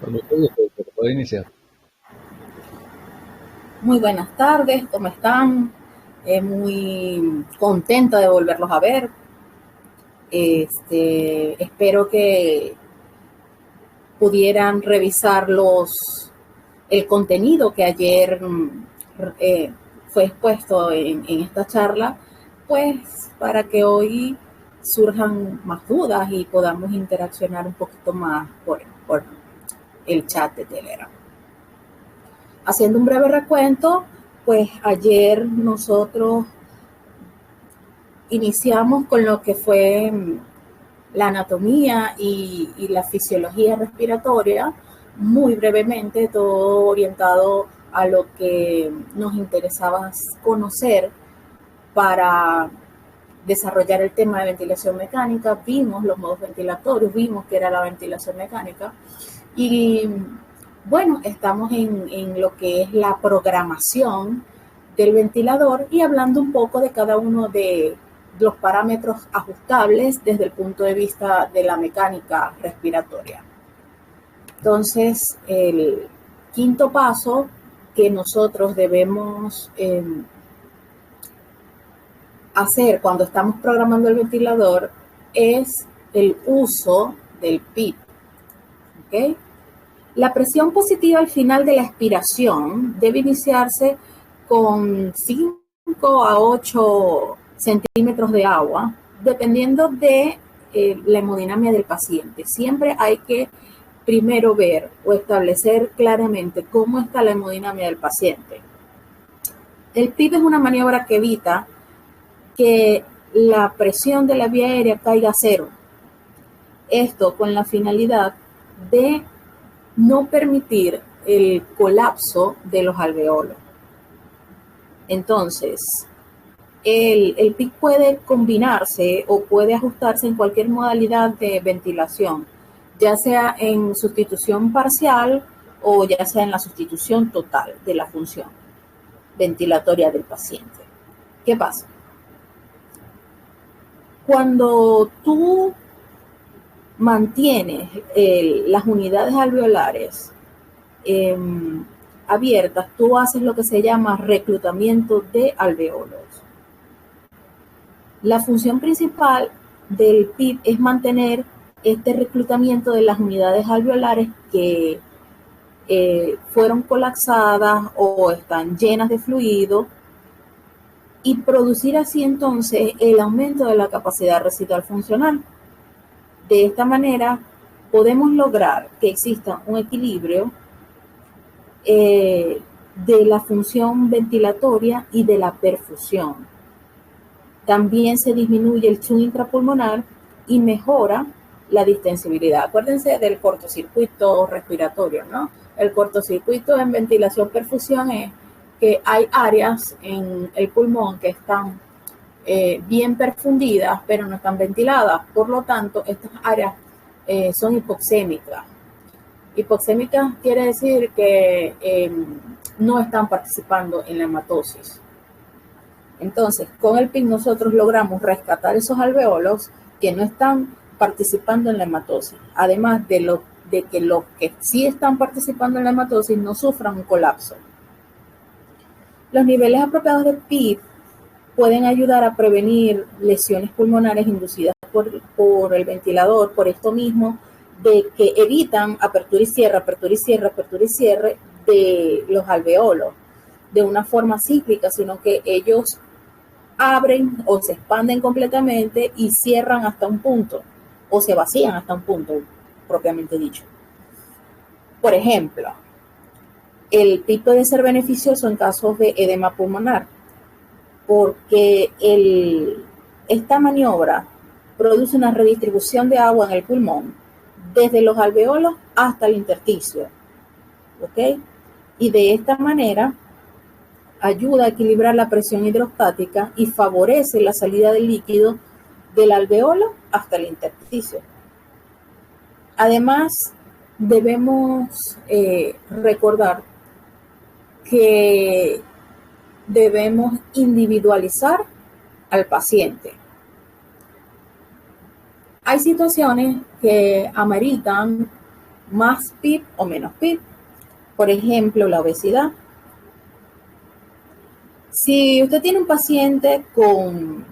Cuando usted guste, puede iniciar. Muy buenas tardes, ¿cómo están? Muy contenta de volverlos a ver. Espero que pudieran revisar el contenido que ayer fue expuesto en esta charla, pues para que hoy surjan más dudas y podamos interaccionar un poquito más por el chat de Telegram. Haciendo un breve recuento, pues ayer nosotros iniciamos con lo que fue la anatomía y la fisiología respiratoria, muy brevemente, todo orientado a lo que nos interesaba conocer para desarrollar el tema de ventilación mecánica. Vimos los modos ventilatorios, vimos que era la ventilación mecánica y bueno, estamos en lo que es la programación del ventilador y hablando un poco de cada uno de los parámetros ajustables desde el punto de vista de la mecánica respiratoria. Entonces, el quinto paso que nosotros debemos hacer cuando estamos programando el ventilador es el uso del PIP. ¿Okay? La presión positiva al final de la expiración debe iniciarse con 5 a 8 centímetros de agua, dependiendo de la hemodinamia del paciente. Siempre hay que primero ver o establecer claramente cómo está la hemodinamia del paciente. El PIP es una maniobra que evita que la presión de la vía aérea caiga a cero. Esto con la finalidad de no permitir el colapso de los alveolos. Entonces, el PIC puede combinarse o puede ajustarse en cualquier modalidad de ventilación, ya sea en sustitución parcial o ya sea en la sustitución total de la función ventilatoria del paciente. ¿Qué pasa? Cuando tú mantienes las unidades alveolares abiertas, tú haces lo que se llama reclutamiento de alveolos. La función principal del PIP es mantener este reclutamiento de las unidades alveolares que fueron colapsadas o están llenas de fluido y producir así entonces el aumento de la capacidad residual funcional. De esta manera podemos lograr que exista un equilibrio de la función ventilatoria y de la perfusión. También se disminuye el chum intrapulmonar y mejora la distensibilidad. Acuérdense del cortocircuito respiratorio, ¿no? El cortocircuito en ventilación-perfusión es que hay áreas en el pulmón que están bien perfundidas, pero no están ventiladas. Por lo tanto, estas áreas son hipoxémicas. Hipoxémicas quiere decir que no están participando en la hematosis. Entonces, con el PIC nosotros logramos rescatar esos alveolos que no están participando en la hematosis, además de que los que sí están participando en la hematosis no sufran un colapso. Los niveles apropiados de PIP pueden ayudar a prevenir lesiones pulmonares inducidas por el ventilador, por esto mismo, de que evitan apertura y cierre, apertura y cierre, apertura y cierre de los alveolos de una forma cíclica, sino que ellos abren o se expanden completamente y cierran hasta un punto, o se vacían hasta un punto, propiamente dicho. Por ejemplo, el PIP puede ser beneficioso en casos de edema pulmonar, porque esta maniobra produce una redistribución de agua en el pulmón, desde los alveolos hasta el intersticio, ¿ok? Y de esta manera ayuda a equilibrar la presión hidrostática y favorece la salida del líquido del alveolo hasta el intersticio. Además, debemos recordar que debemos individualizar al paciente. Hay situaciones que ameritan más PIB o menos PIB. Por ejemplo, la obesidad. Si usted tiene un paciente con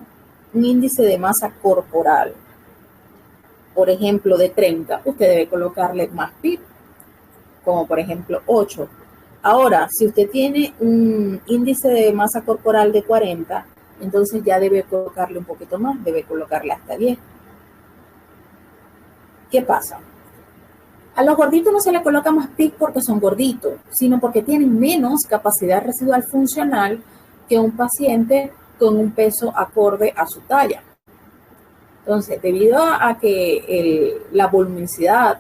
un índice de masa corporal, por ejemplo, de 30, usted debe colocarle más PIB, como por ejemplo 8. Ahora, si usted tiene un índice de masa corporal de 40, entonces ya debe colocarle un poquito más, debe colocarle hasta 10. ¿Qué pasa? A los gorditos no se le coloca más PIB porque son gorditos, sino porque tienen menos capacidad residual funcional que un paciente con un peso acorde a su talla. Entonces, debido a que la voluminosidad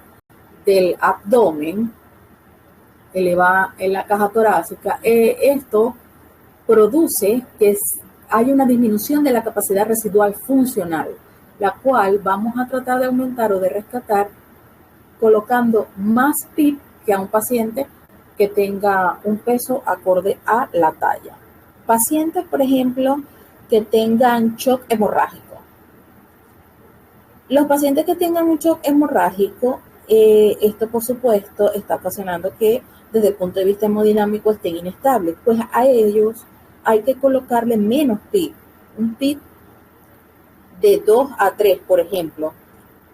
del abdomen eleva en la caja torácica, esto produce que hay una disminución de la capacidad residual funcional, la cual vamos a tratar de aumentar o de rescatar colocando más PIB que a un paciente que tenga un peso acorde a la talla. Pacientes, por ejemplo, que tengan shock hemorrágico. Los pacientes que tengan un shock hemorrágico, esto por supuesto está ocasionando que desde el punto de vista hemodinámico estén inestables, pues a ellos hay que colocarle menos PIB, un PIB de 2 a 3, por ejemplo,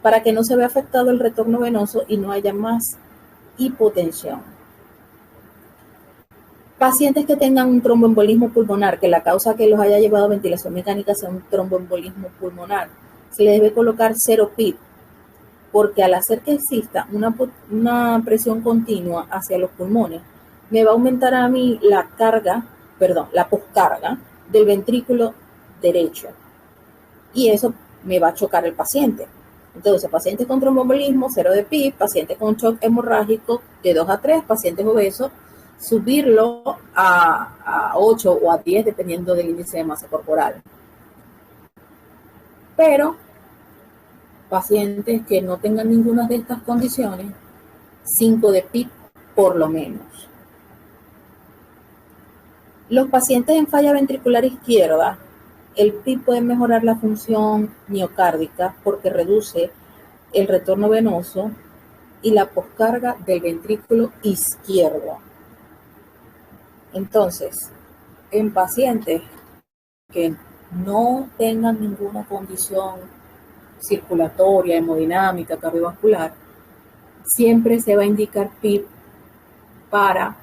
para que no se vea afectado el retorno venoso y no haya más hipotensión. Pacientes que tengan un tromboembolismo pulmonar, que la causa que los haya llevado a ventilación mecánica sea un tromboembolismo pulmonar, se le debe colocar 0 PIB, porque al hacer que exista una presión continua hacia los pulmones, me va a aumentar a mí la poscarga del ventrículo derecho, y eso me va a chocar el paciente. Entonces, pacientes con tromboembolismo, 0 de PIB, pacientes con shock hemorrágico, de 2 a 3, pacientes obesos, subirlo a 8 o a 10, dependiendo del índice de masa corporal. Pero, pacientes que no tengan ninguna de estas condiciones, 5 de PIB por lo menos. Los pacientes en falla ventricular izquierda, el PIB puede mejorar la función miocárdica porque reduce el retorno venoso y la poscarga del ventrículo izquierdo. Entonces, en pacientes que no tengan ninguna condición circulatoria, hemodinámica, cardiovascular, siempre se va a indicar PIB para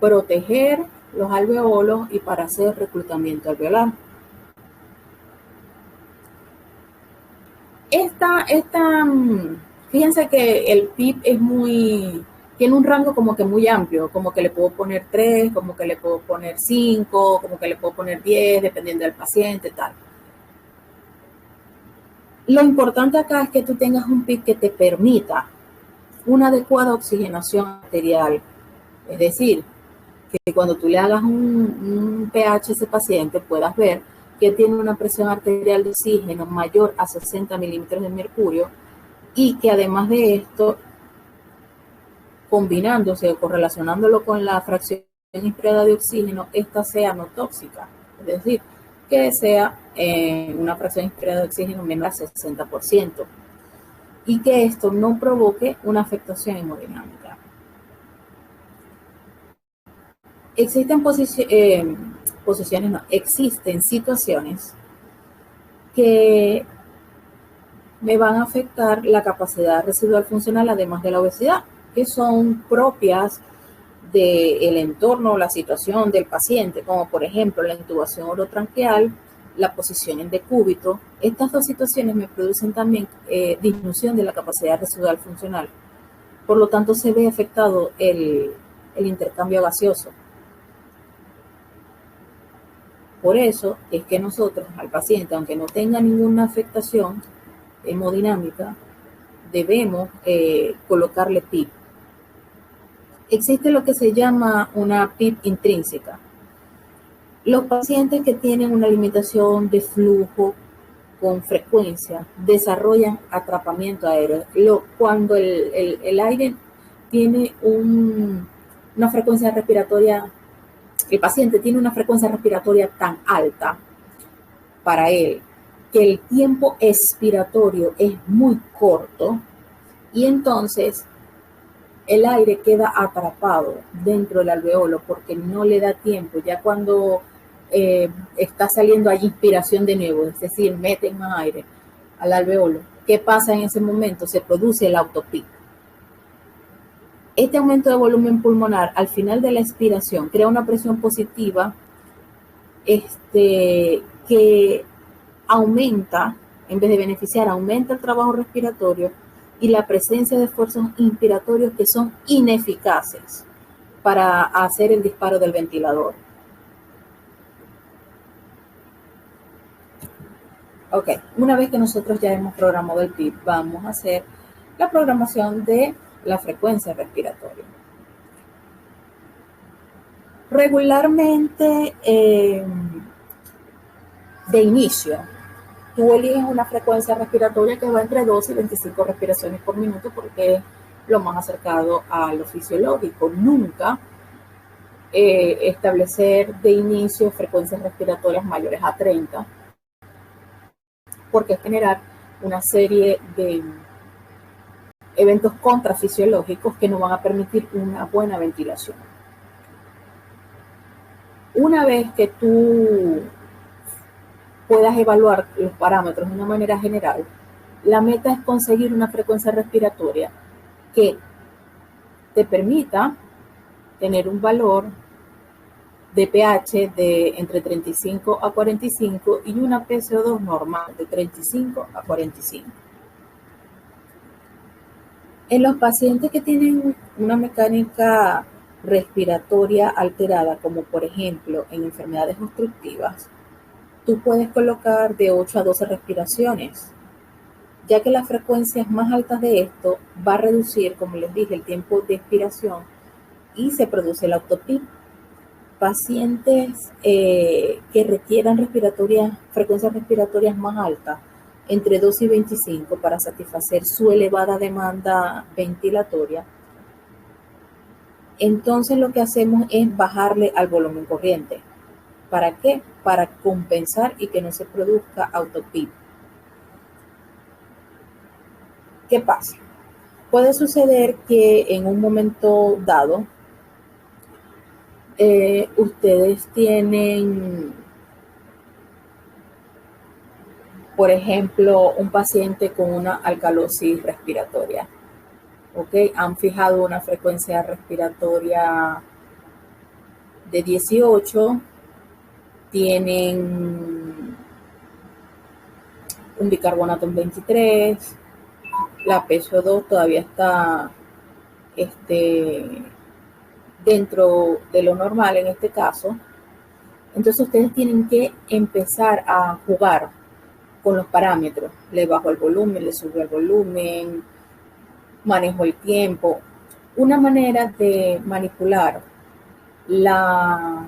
proteger los alveolos y para hacer reclutamiento alveolar. Fíjense que el PIB tiene un rango como que muy amplio, como que le puedo poner 3, como que le puedo poner 5, como que le puedo poner 10, dependiendo del paciente, tal. Lo importante acá es que tú tengas un PIB que te permita una adecuada oxigenación arterial. Es decir, que cuando tú le hagas un pH a ese paciente puedas ver que tiene una presión arterial de oxígeno mayor a 60 milímetros de mercurio y que además de esto, combinándose o correlacionándolo con la fracción inspirada de oxígeno, esta sea no tóxica. Es decir, que sea una fracción inspirada de oxígeno menor al 60% y que esto no provoque una afectación hemodinámica. Existen situaciones que me van a afectar la capacidad residual funcional, además de la obesidad, que son propias del entorno o la situación del paciente, como por ejemplo la intubación orotranqueal, la posición en decúbito. Estas dos situaciones me producen también disminución de la capacidad residual funcional. Por lo tanto, se ve afectado el intercambio gaseoso. Por eso es que nosotros al paciente, aunque no tenga ninguna afectación hemodinámica, debemos colocarle PIB. Existe lo que se llama una PIB intrínseca. Los pacientes que tienen una limitación de flujo con frecuencia desarrollan atrapamiento aéreo. Cuando el aire tiene una frecuencia respiratoria, el paciente tiene una frecuencia respiratoria tan alta para él que el tiempo expiratorio es muy corto y entonces el aire queda atrapado dentro del alveolo porque no le da tiempo. Ya cuando está saliendo hay inspiración de nuevo, es decir, meten más aire al alveolo. ¿Qué pasa en ese momento? Se produce el autopic. Este aumento de volumen pulmonar al final de la expiración crea una presión positiva que aumenta, en vez de beneficiar, aumenta el trabajo respiratorio y la presencia de esfuerzos inspiratorios que son ineficaces para hacer el disparo del ventilador. Ok, una vez que nosotros ya hemos programado el PIP, vamos a hacer la programación de la frecuencia respiratoria. Regularmente, de inicio, tú eliges una frecuencia respiratoria que va entre 2 y 25 respiraciones por minuto porque es lo más acercado a lo fisiológico. Nunca establecer de inicio frecuencias respiratorias mayores a 30 porque es generar una serie de eventos contrafisiológicos que no van a permitir una buena ventilación. Una vez que tú puedas evaluar los parámetros de una manera general, la meta es conseguir una frecuencia respiratoria que te permita tener un valor de pH de entre 35 a 45 y una PCO2 normal de 35 a 45. En los pacientes que tienen una mecánica respiratoria alterada, como por ejemplo en enfermedades obstructivas, tú puedes colocar de 8 a 12 respiraciones, ya que las frecuencias más altas de esto va a reducir, como les dije, el tiempo de expiración y se produce el autopic. Pacientes que requieran frecuencias respiratorias más altas, entre 2 y 25, para satisfacer su elevada demanda ventilatoria, entonces lo que hacemos es bajarle al volumen corriente. ¿Para qué? Para compensar y que no se produzca autopic. ¿Qué pasa? Puede suceder que en un momento dado ustedes tienen, por ejemplo, un paciente con una alcalosis respiratoria. ¿Ok? Han fijado una frecuencia respiratoria de 18, tienen un bicarbonato en 23, la PCO2 todavía está dentro de lo normal en este caso. Entonces ustedes tienen que empezar a jugar con los parámetros. Le bajo el volumen, le subo el volumen, manejo el tiempo. Una manera de manipular la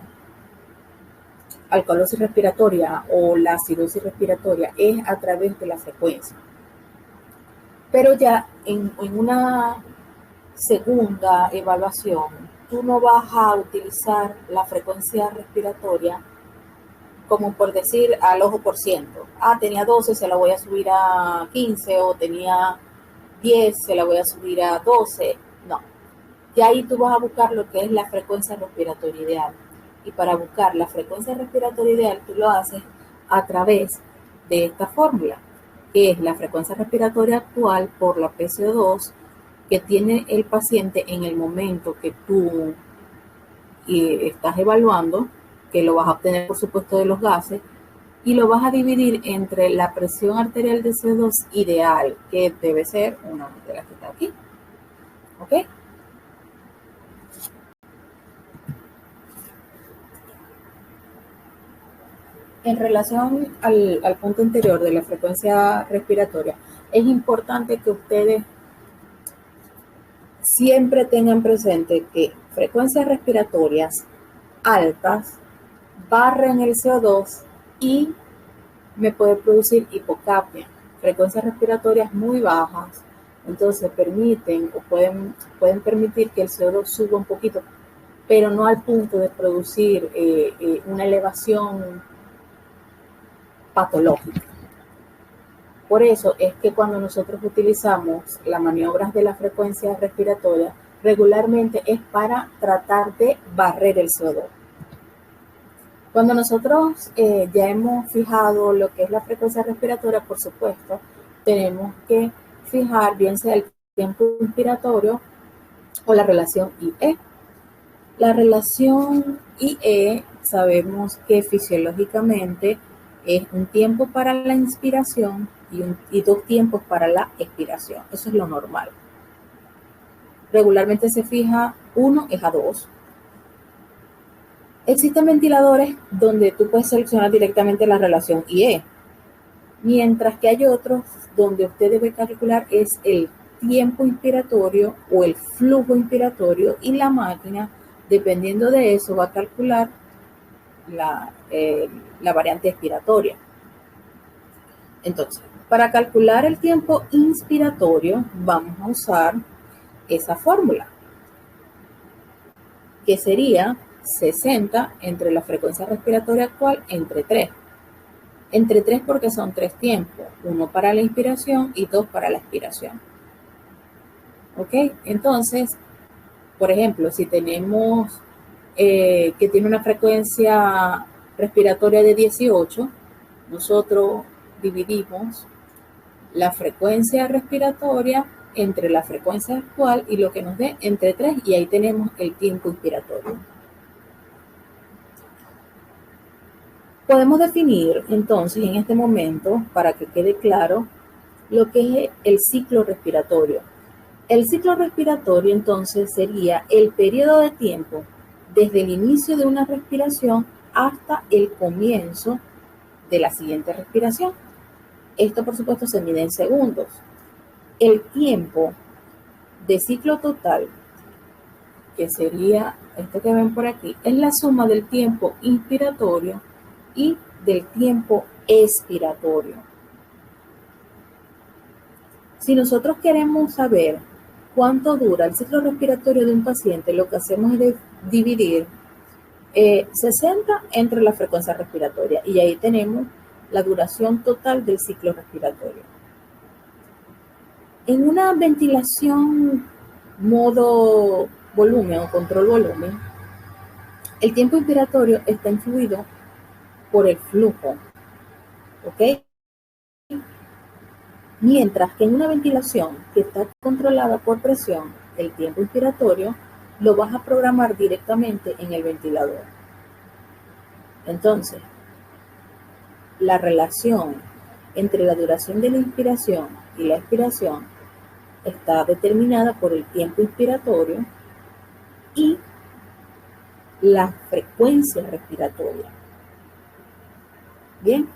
alcalosis respiratoria o la acidosis respiratoria es a través de la frecuencia. Pero ya en una segunda evaluación, tú no vas a utilizar la frecuencia respiratoria como por decir al ojo por ciento. Tenía 12, se la voy a subir a 15, o tenía 10, se la voy a subir a 12. No. Y ahí tú vas a buscar lo que es la frecuencia respiratoria ideal. Y para buscar la frecuencia respiratoria ideal, tú lo haces a través de esta fórmula, que es la frecuencia respiratoria actual por la PCO2 que tiene el paciente en el momento que tú estás evaluando, que lo vas a obtener por supuesto de los gases, y lo vas a dividir entre la presión arterial de CO2 ideal, que debe ser una de las que está aquí. ¿Ok? En relación al punto anterior de la frecuencia respiratoria, es importante que ustedes siempre tengan presente que frecuencias respiratorias altas barren el CO2 y me puede producir hipocapnia. Frecuencias respiratorias muy bajas, entonces permiten o pueden permitir que el CO2 suba un poquito, pero no al punto de producir una elevación patológica. Por eso es que cuando nosotros utilizamos las maniobras de la frecuencia respiratoria, regularmente es para tratar de barrer el CO2. Cuando nosotros ya hemos fijado lo que es la frecuencia respiratoria, por supuesto, tenemos que fijar bien sea el tiempo inspiratorio o la relación IE. La relación IE sabemos que fisiológicamente es un tiempo para la inspiración y 2 tiempos para la expiración. Eso es lo normal. Regularmente se fija 1 es a 2. Existen ventiladores donde tú puedes seleccionar directamente la relación IE, mientras que hay otros donde usted debe calcular es el tiempo inspiratorio o el flujo inspiratorio, y la máquina, dependiendo de eso, va a calcular la variante expiratoria. Entonces, para calcular el tiempo inspiratorio vamos a usar esa fórmula, que sería 60 entre la frecuencia respiratoria actual entre 3. Entre 3 porque son 3 tiempos, 1 para la inspiración y 2 para la expiración. ¿Ok? Entonces, por ejemplo, si tenemos que tiene una frecuencia respiratoria de 18, nosotros dividimos la frecuencia respiratoria entre la frecuencia actual y lo que nos dé entre 3, y ahí tenemos el tiempo inspiratorio. Podemos definir entonces en este momento, para que quede claro, lo que es el ciclo respiratorio. El ciclo respiratorio entonces sería el periodo de tiempo desde el inicio de una respiración hasta el comienzo de la siguiente respiración. Esto por supuesto se mide en segundos. El tiempo de ciclo total, que sería esto que ven por aquí, es la suma del tiempo inspiratorio y del tiempo expiratorio. Si nosotros queremos saber cuánto dura el ciclo respiratorio de un paciente, lo que hacemos es dividir 60 entre la frecuencia respiratoria, y ahí tenemos la duración total del ciclo respiratorio. En una ventilación modo volumen o control volumen, el tiempo inspiratorio está influido por el flujo, ¿ok? Mientras que en una ventilación que está controlada por presión, el tiempo inspiratorio lo vas a programar directamente en el ventilador. Entonces, la relación entre la duración de la inspiración y la expiración está determinada por el tiempo inspiratorio y la frecuencia respiratoria. Bien,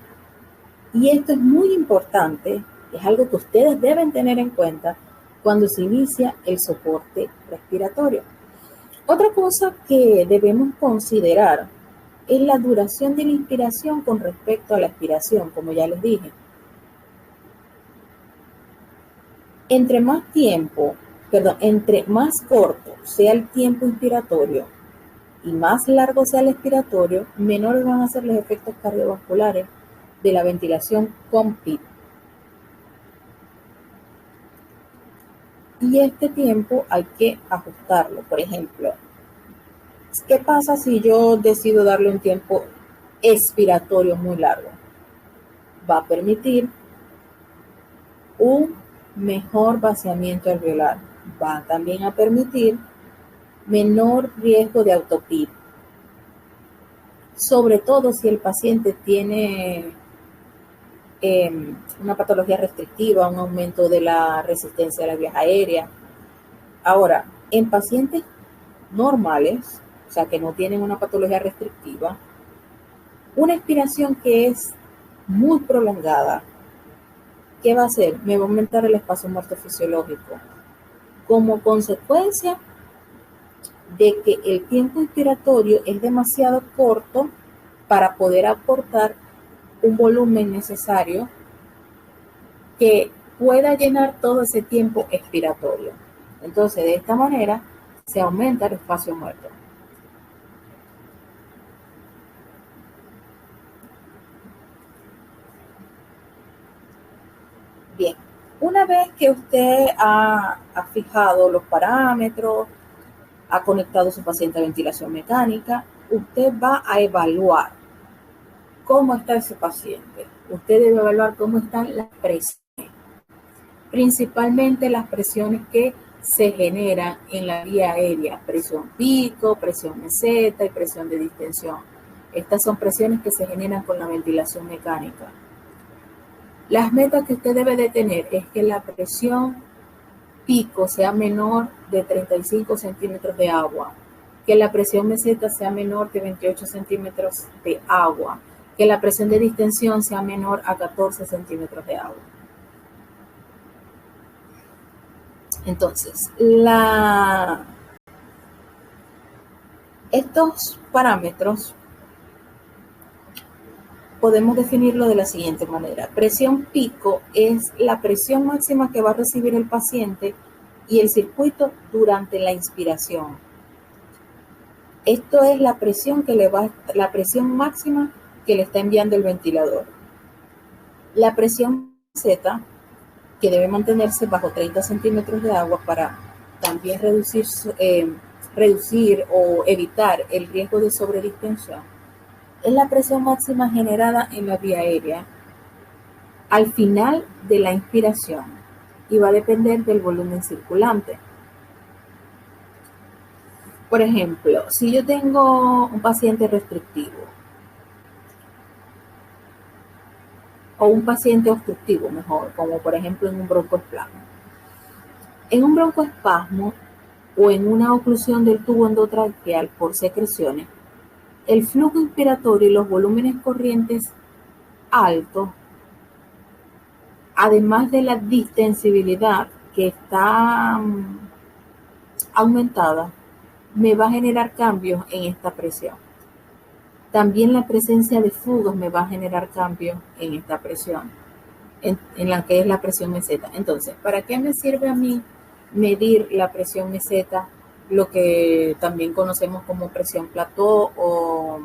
y esto es muy importante, es algo que ustedes deben tener en cuenta cuando se inicia el soporte respiratorio. Otra cosa que debemos considerar es la duración de la inspiración con respecto a la expiración, como ya les dije. Entre más corto sea el tiempo inspiratorio y más largo sea el expiratorio, menores van a ser los efectos cardiovasculares de la ventilación con PIP. Y este tiempo hay que ajustarlo. Por ejemplo, ¿qué pasa si yo decido darle un tiempo expiratorio muy largo? Va a permitir un mejor vaciamiento alveolar. Va también a permitir menor riesgo de autopip, sobre todo si el paciente tiene una patología restrictiva, un aumento de la resistencia a las vías aéreas. Ahora, en pacientes normales, o sea, que no tienen una patología restrictiva, una expiración que es muy prolongada, ¿qué va a hacer? Me va a aumentar el espacio muerto fisiológico, como consecuencia de que el tiempo inspiratorio es demasiado corto para poder aportar un volumen necesario que pueda llenar todo ese tiempo expiratorio. Entonces, de esta manera se aumenta el espacio muerto. Bien, Una vez que usted ha fijado los parámetros, ha conectado su paciente a ventilación mecánica, usted va a evaluar cómo está ese paciente. Usted debe evaluar cómo están las presiones, principalmente las presiones que se generan en la vía aérea, presión pico, presión meseta y presión de distensión. Estas son presiones que se generan con la ventilación mecánica. Las metas que usted debe de tener es que la presión pico sea menor de 35 centímetros de agua, que la presión meseta sea menor de 28 centímetros de agua, que la presión de distensión sea menor a 14 centímetros de agua. Entonces, estos parámetros podemos definirlo de la siguiente manera. Presión pico es la presión máxima que va a recibir el paciente y el circuito durante la inspiración. Esto es la presión máxima que le está enviando el ventilador. La presión Z, que debe mantenerse bajo 30 centímetros de agua para también reducir o evitar el riesgo de sobredistensión, es la presión máxima generada en la vía aérea al final de la inspiración y va a depender del volumen circulante. Por ejemplo, si yo tengo un paciente restrictivo o un paciente obstructivo, mejor, como por ejemplo en un broncoespasmo. En un broncoespasmo o en una oclusión del tubo endotraqueal por secreciones, el flujo inspiratorio y los volúmenes corrientes altos, además de la distensibilidad que está aumentada, me va a generar cambios en esta presión. También la presencia de fugas me va a generar cambios en esta presión, en la que es la presión meseta. Entonces, ¿para qué me sirve a mí medir la presión meseta, lo que también conocemos como presión plató o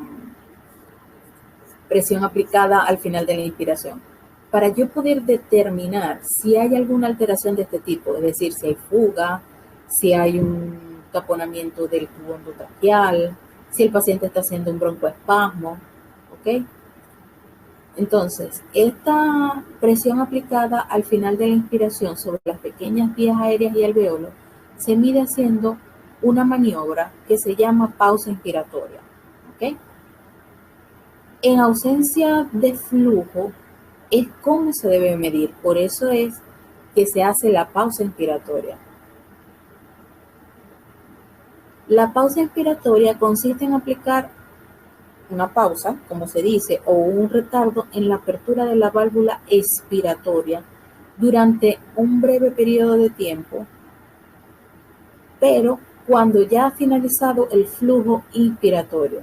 presión aplicada al final de la inspiración? Para yo poder determinar si hay alguna alteración de este tipo, es decir, si hay fuga, si hay un taponamiento del tubo endotraqueal, si el paciente está haciendo un broncoespasmo, ¿ok? Entonces, esta presión aplicada al final de la inspiración sobre las pequeñas vías aéreas y alvéolos se mide haciendo una maniobra que se llama pausa inspiratoria, ¿ok? En ausencia de flujo es cómo se debe medir, por eso es que se hace la pausa inspiratoria. La pausa inspiratoria consiste en aplicar una pausa, como se dice, o un retardo en la apertura de la válvula expiratoria durante un breve periodo de tiempo, pero cuando ya ha finalizado el flujo inspiratorio.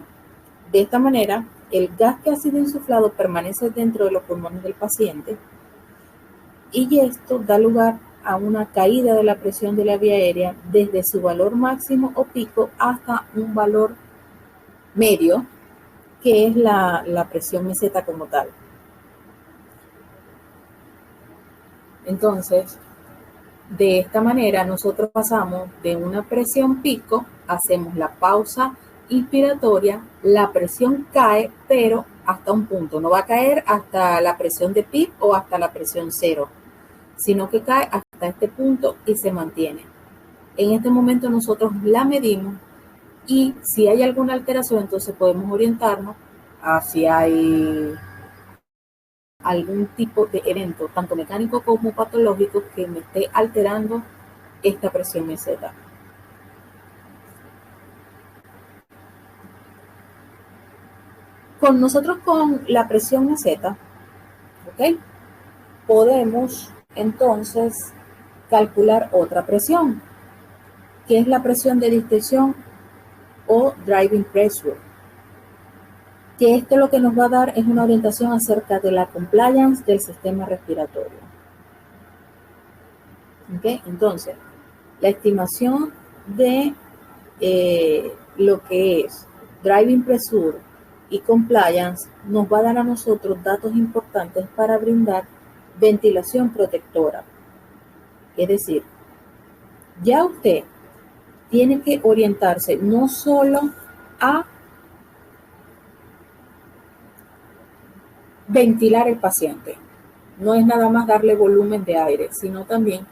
De esta manera, el gas que ha sido insuflado permanece dentro de los pulmones del paciente y esto da lugar a una caída de la presión de la vía aérea desde su valor máximo o pico hasta un valor medio, que es la presión meseta como tal. Entonces, de esta manera nosotros pasamos de una presión pico, hacemos la pausa inspiratoria, la presión cae, pero hasta un punto, no va a caer hasta la presión de PIB o hasta la presión cero, sino que cae hasta este punto y se mantiene. En este momento nosotros la medimos y si hay alguna alteración, entonces podemos orientarnos a si hay algún tipo de evento, tanto mecánico como patológico, que me esté alterando esta presión meseta. Nosotros con la presión meseta, ¿ok? Podemos entonces calcular otra presión, que es la presión de distensión o driving pressure, que esto lo que nos va a dar es una orientación acerca de la compliance del sistema respiratorio. ¿Okay? Entonces, la estimación de lo que es driving pressure y compliance nos va a dar a nosotros datos importantes para brindar ventilación protectora. Es decir, ya usted tiene que orientarse no solo a ventilar el paciente, no es nada más darle volumen de aire, sino también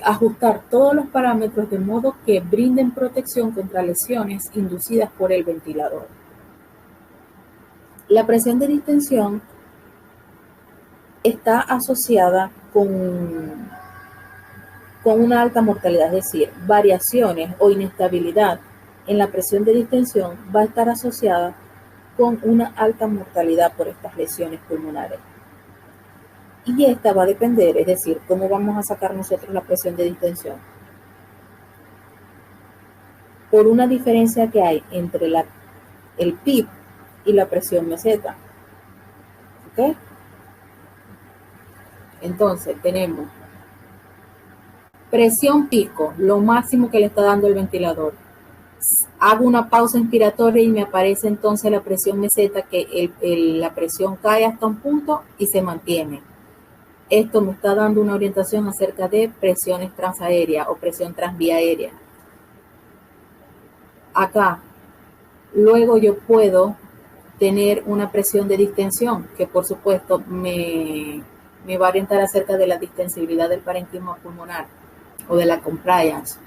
ajustar todos los parámetros de modo que brinden protección contra lesiones inducidas por el ventilador. La presión de distensión está asociada con una alta mortalidad, es decir, variaciones o inestabilidad en la presión de distensión va a estar asociada con una alta mortalidad por estas lesiones pulmonares. Y esta va a depender, es decir, cómo vamos a sacar nosotros la presión de distensión. Por una diferencia que hay entre el PIB y la presión meseta. ¿Ok? Entonces, tenemos presión pico, lo máximo que le está dando el ventilador. Hago una pausa inspiratoria y me aparece entonces la presión meseta, que la presión cae hasta un punto y se mantiene. Esto me está dando una orientación acerca de presiones transaéreas o presión transvía aérea. Acá, luego yo puedo tener una presión de distensión, que por supuesto me va a orientar acerca de la distensibilidad del parenquima pulmonar o de la compliance.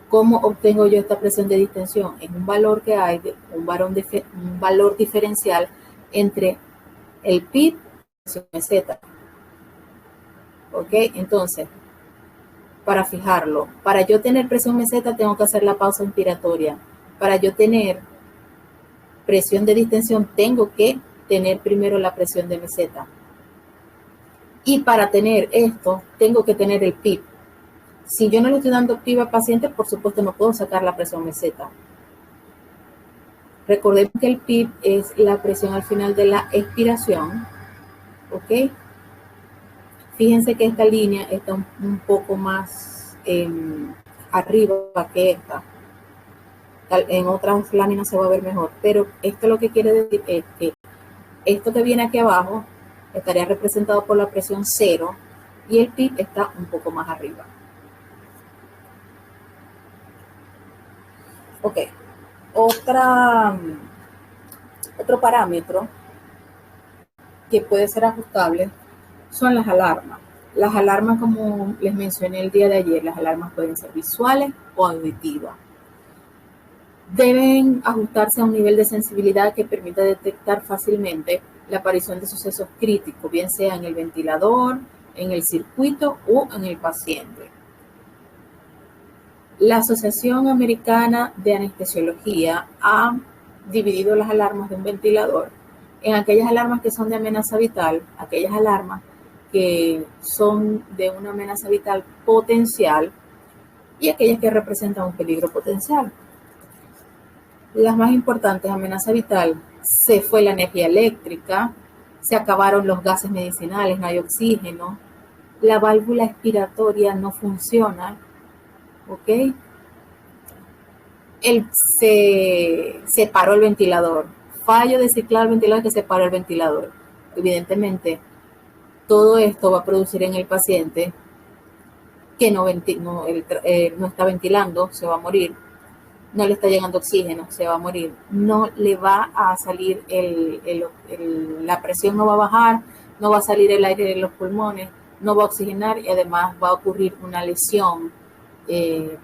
¿Cómo obtengo yo esta presión de distensión? Es un valor que hay, un valor diferencial entre el PIB y la presión meseta. ¿Ok? Entonces, para fijarlo, para yo tener presión meseta tengo que hacer la pausa inspiratoria. Para yo tener presión de distensión tengo que tener primero la presión de meseta. Y para tener esto tengo que tener el PIB. Si yo no le estoy dando PIB al paciente, por supuesto no puedo sacar la presión meseta. Recordemos que el PIB es la presión al final de la expiración. ¿Ok? Fíjense que esta línea está un poco más arriba que esta. En otras láminas se va a ver mejor, pero esto lo que quiere decir es que esto que viene aquí abajo estaría representado por la presión 0 y el PIB está un poco más arriba. Ok, otro parámetro que puede ser ajustable son las alarmas. Las alarmas, como les mencioné el día de ayer, las alarmas pueden ser visuales o auditivas. Deben ajustarse a un nivel de sensibilidad que permita detectar fácilmente la aparición de sucesos críticos, bien sea en el ventilador, en el circuito o en el paciente. La Asociación Americana de Anestesiología ha dividido las alarmas de un ventilador en aquellas alarmas que son de amenaza vital, aquellas alarmas que son de una amenaza vital potencial y aquellas que representan un peligro potencial. Las más importantes, amenaza vital, se fue la energía eléctrica, se acabaron los gases medicinales, no hay oxígeno, la válvula expiratoria no funciona, ¿ok? Se paró el ventilador, fallo de ciclar el ventilador, que se paró el ventilador. Evidentemente, todo esto va a producir en el paciente que no está ventilando, se va a morir. No le está llegando oxígeno, se va a morir. No le va a salir la presión no va a bajar, no va a salir el aire de los pulmones, no va a oxigenar y además va a ocurrir una lesión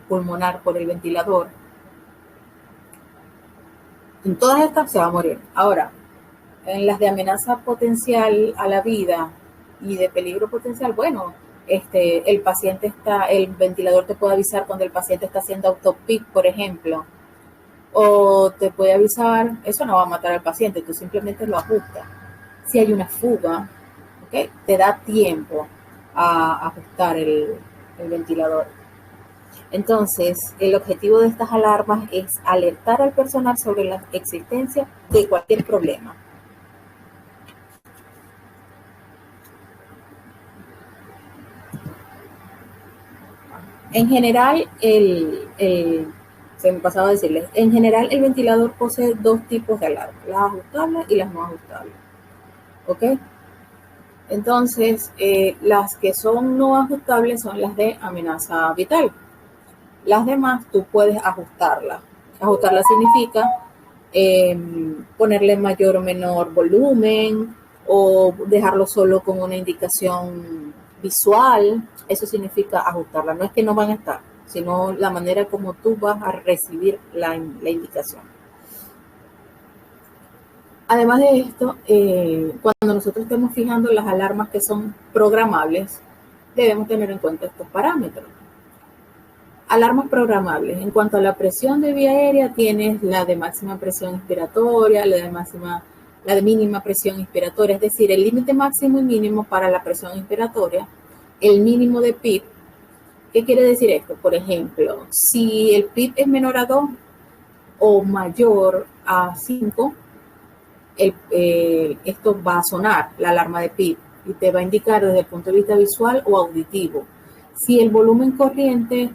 pulmonar por el ventilador. En todas estas se va a morir. Ahora, en las de amenaza potencial a la vida y de peligro potencial, bueno, el ventilador te puede avisar cuando el paciente está haciendo autopic, por ejemplo, o te puede avisar, eso no va a matar al paciente, tú simplemente lo ajustas. Si hay una fuga, ¿okay? Te da tiempo a ajustar el ventilador. Entonces, el objetivo de estas alarmas es alertar al personal sobre la existencia de cualquier problema. En general, se me pasaba a decirles, en general el ventilador posee dos tipos de alarmas, las ajustables y las no ajustables. ¿Ok? Entonces, las que son no ajustables son las de amenaza vital. Las demás tú puedes ajustarlas. Ajustarlas significa ponerle mayor o menor volumen o dejarlo solo con una indicación visual. Eso significa ajustarla. No es que no van a estar, sino la manera como tú vas a recibir la indicación. Además de esto, cuando nosotros estemos fijando las alarmas que son programables, debemos tener en cuenta estos parámetros. Alarmas programables. En cuanto a la presión de vía aérea, tienes la de máxima presión inspiratoria, la de mínima presión inspiratoria, es decir, el límite máximo y mínimo para la presión inspiratoria, el mínimo de PIB. ¿Qué quiere decir esto? Por ejemplo, si el PIB es menor a 2 o mayor a 5, esto va a sonar, la alarma de PIB, y te va a indicar desde el punto de vista visual o auditivo. Si el volumen corriente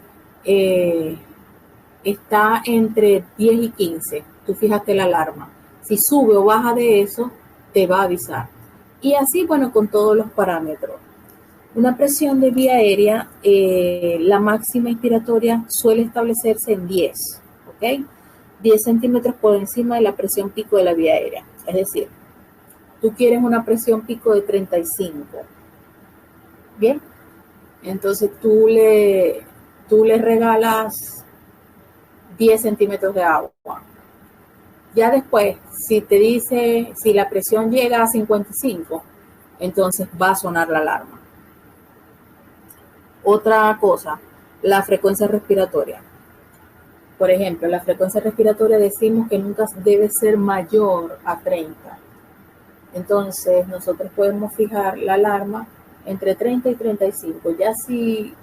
está entre 10 y 15, tú fíjate la alarma. Si sube o baja de eso, te va a avisar. Y así, bueno, con todos los parámetros. Una presión de vía aérea, la máxima inspiratoria suele establecerse en 10, ¿ok? 10 centímetros por encima de la presión pico de la vía aérea. Es decir, tú quieres una presión pico de 35. Bien, entonces tú le regalas 10 centímetros de agua. Ya después, si te dice, si la presión llega a 55, entonces va a sonar la alarma. Otra cosa, la frecuencia respiratoria. Por ejemplo, la frecuencia respiratoria decimos que nunca debe ser mayor a 30. Entonces, nosotros podemos fijar la alarma entre 30 y 35. Ya si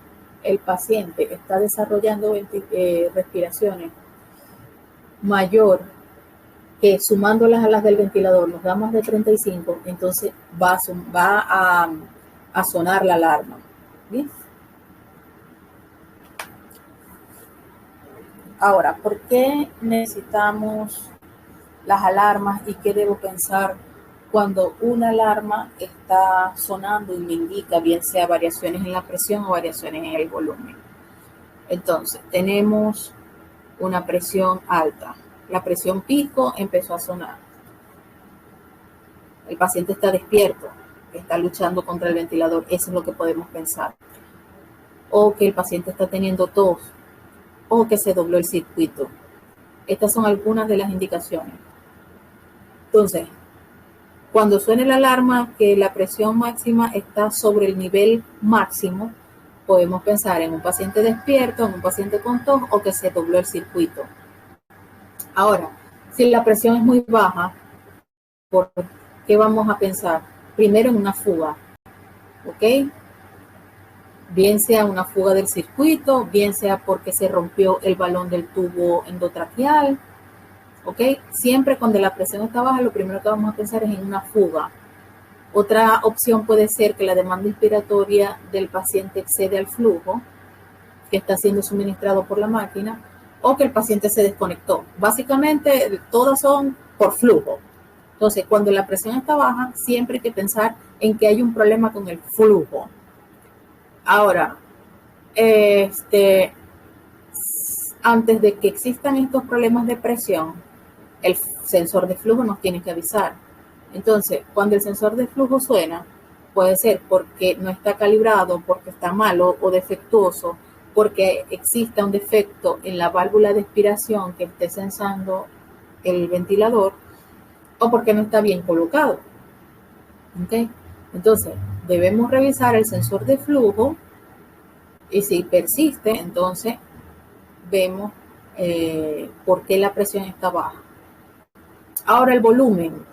el paciente está desarrollando respiraciones mayor, que sumándolas a las del ventilador nos da más de 35, entonces va a sonar la alarma. ¿Bien? Ahora, ¿por qué necesitamos las alarmas y qué debo pensar cuando una alarma está sonando y me indica bien sea variaciones en la presión o variaciones en el volumen? Entonces, tenemos una presión alta. La presión pico empezó a sonar. El paciente está despierto, está luchando contra el ventilador. Eso es lo que podemos pensar. O que el paciente está teniendo tos, o que se dobló el circuito. Estas son algunas de las indicaciones. Entonces, cuando suene la alarma que la presión máxima está sobre el nivel máximo, podemos pensar en un paciente despierto, en un paciente con tos o que se dobló el circuito. Ahora, si la presión es muy baja, ¿por qué vamos a pensar? Primero en una fuga, ¿ok? Bien sea una fuga del circuito, bien sea porque se rompió el balón del tubo endotraqueal, ¿ok? Siempre cuando la presión está baja, lo primero que vamos a pensar es en una fuga. Otra opción puede ser que la demanda inspiratoria del paciente excede al flujo que está siendo suministrado por la máquina o que el paciente se desconectó. Básicamente, todas son por flujo. Entonces, cuando la presión está baja, siempre hay que pensar en que hay un problema con el flujo. Ahora, antes de que existan estos problemas de presión, el sensor de flujo nos tiene que avisar. Entonces, cuando el sensor de flujo suena, puede ser porque no está calibrado, porque está malo o defectuoso, porque exista un defecto en la válvula de expiración que esté sensando el ventilador o porque no está bien colocado. ¿Okay? Entonces, debemos revisar el sensor de flujo y si persiste, entonces vemos por qué la presión está baja. Ahora el volumen.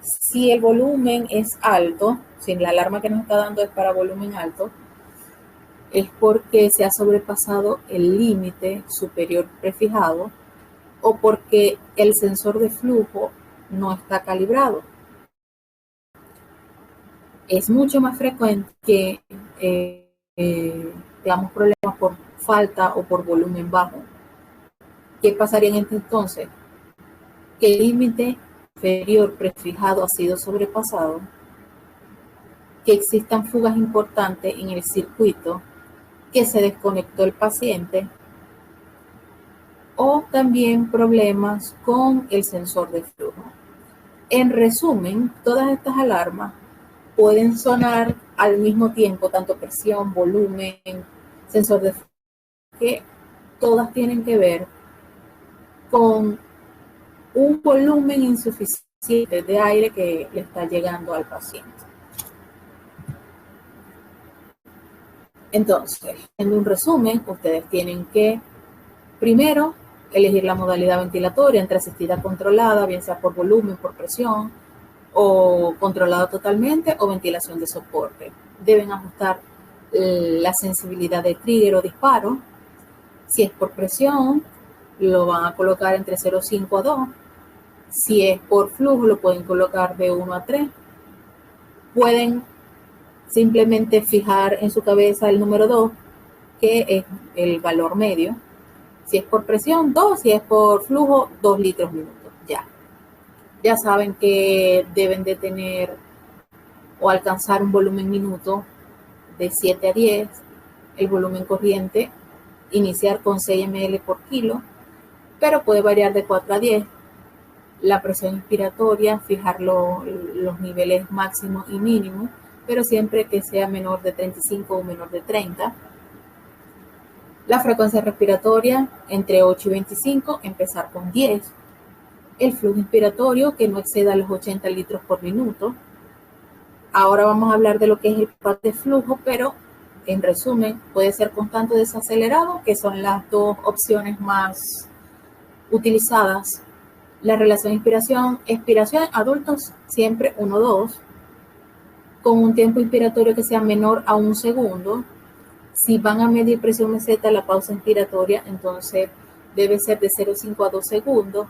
Si el volumen es alto, si la alarma que nos está dando es para volumen alto, es porque se ha sobrepasado el límite superior prefijado o porque el sensor de flujo no está calibrado. Es mucho más frecuente que tengamos problemas por falta o por volumen bajo. ¿Qué pasaría en este entonces? Que el límite inferior prefijado ha sido sobrepasado que existan fugas importantes en el circuito, que se desconectó el paciente, o también problemas con el sensor de flujo. En resumen, todas estas alarmas pueden sonar al mismo tiempo, tanto presión, volumen, sensor de flujo, que todas tienen que ver con un volumen insuficiente de aire que le está llegando al paciente. Entonces, en un resumen, ustedes tienen que, primero, elegir la modalidad ventilatoria entre asistida controlada, bien sea por volumen, por presión, o controlada totalmente, o ventilación de soporte. Deben ajustar la sensibilidad de trigger o disparo. Si es por presión, lo van a colocar entre 0,5 a 2. Si es por flujo, lo pueden colocar de 1 a 3. Pueden simplemente fijar en su cabeza el número 2, que es el valor medio. Si es por presión, 2. Si es por flujo, 2 litros minuto. Ya saben que deben de tener o alcanzar un volumen minuto de 7 a 10. El volumen corriente, iniciar con 6 ml por kilo, pero puede variar de 4 a 10. La presión inspiratoria, fijar los niveles máximos y mínimos, pero siempre que sea menor de 35 o menor de 30. La frecuencia respiratoria, entre 8 y 25, empezar con 10. El flujo inspiratorio, que no exceda los 80 litros por minuto. Ahora vamos a hablar de lo que es el patrón de flujo, pero en resumen, puede ser constante o desacelerado, que son las dos opciones más utilizadas. La relación inspiración, adultos siempre 1-2, con un tiempo inspiratorio que sea menor a 1 segundo. Si van a medir presión meseta, la pausa inspiratoria, entonces debe ser de 0,5 a 2 segundos.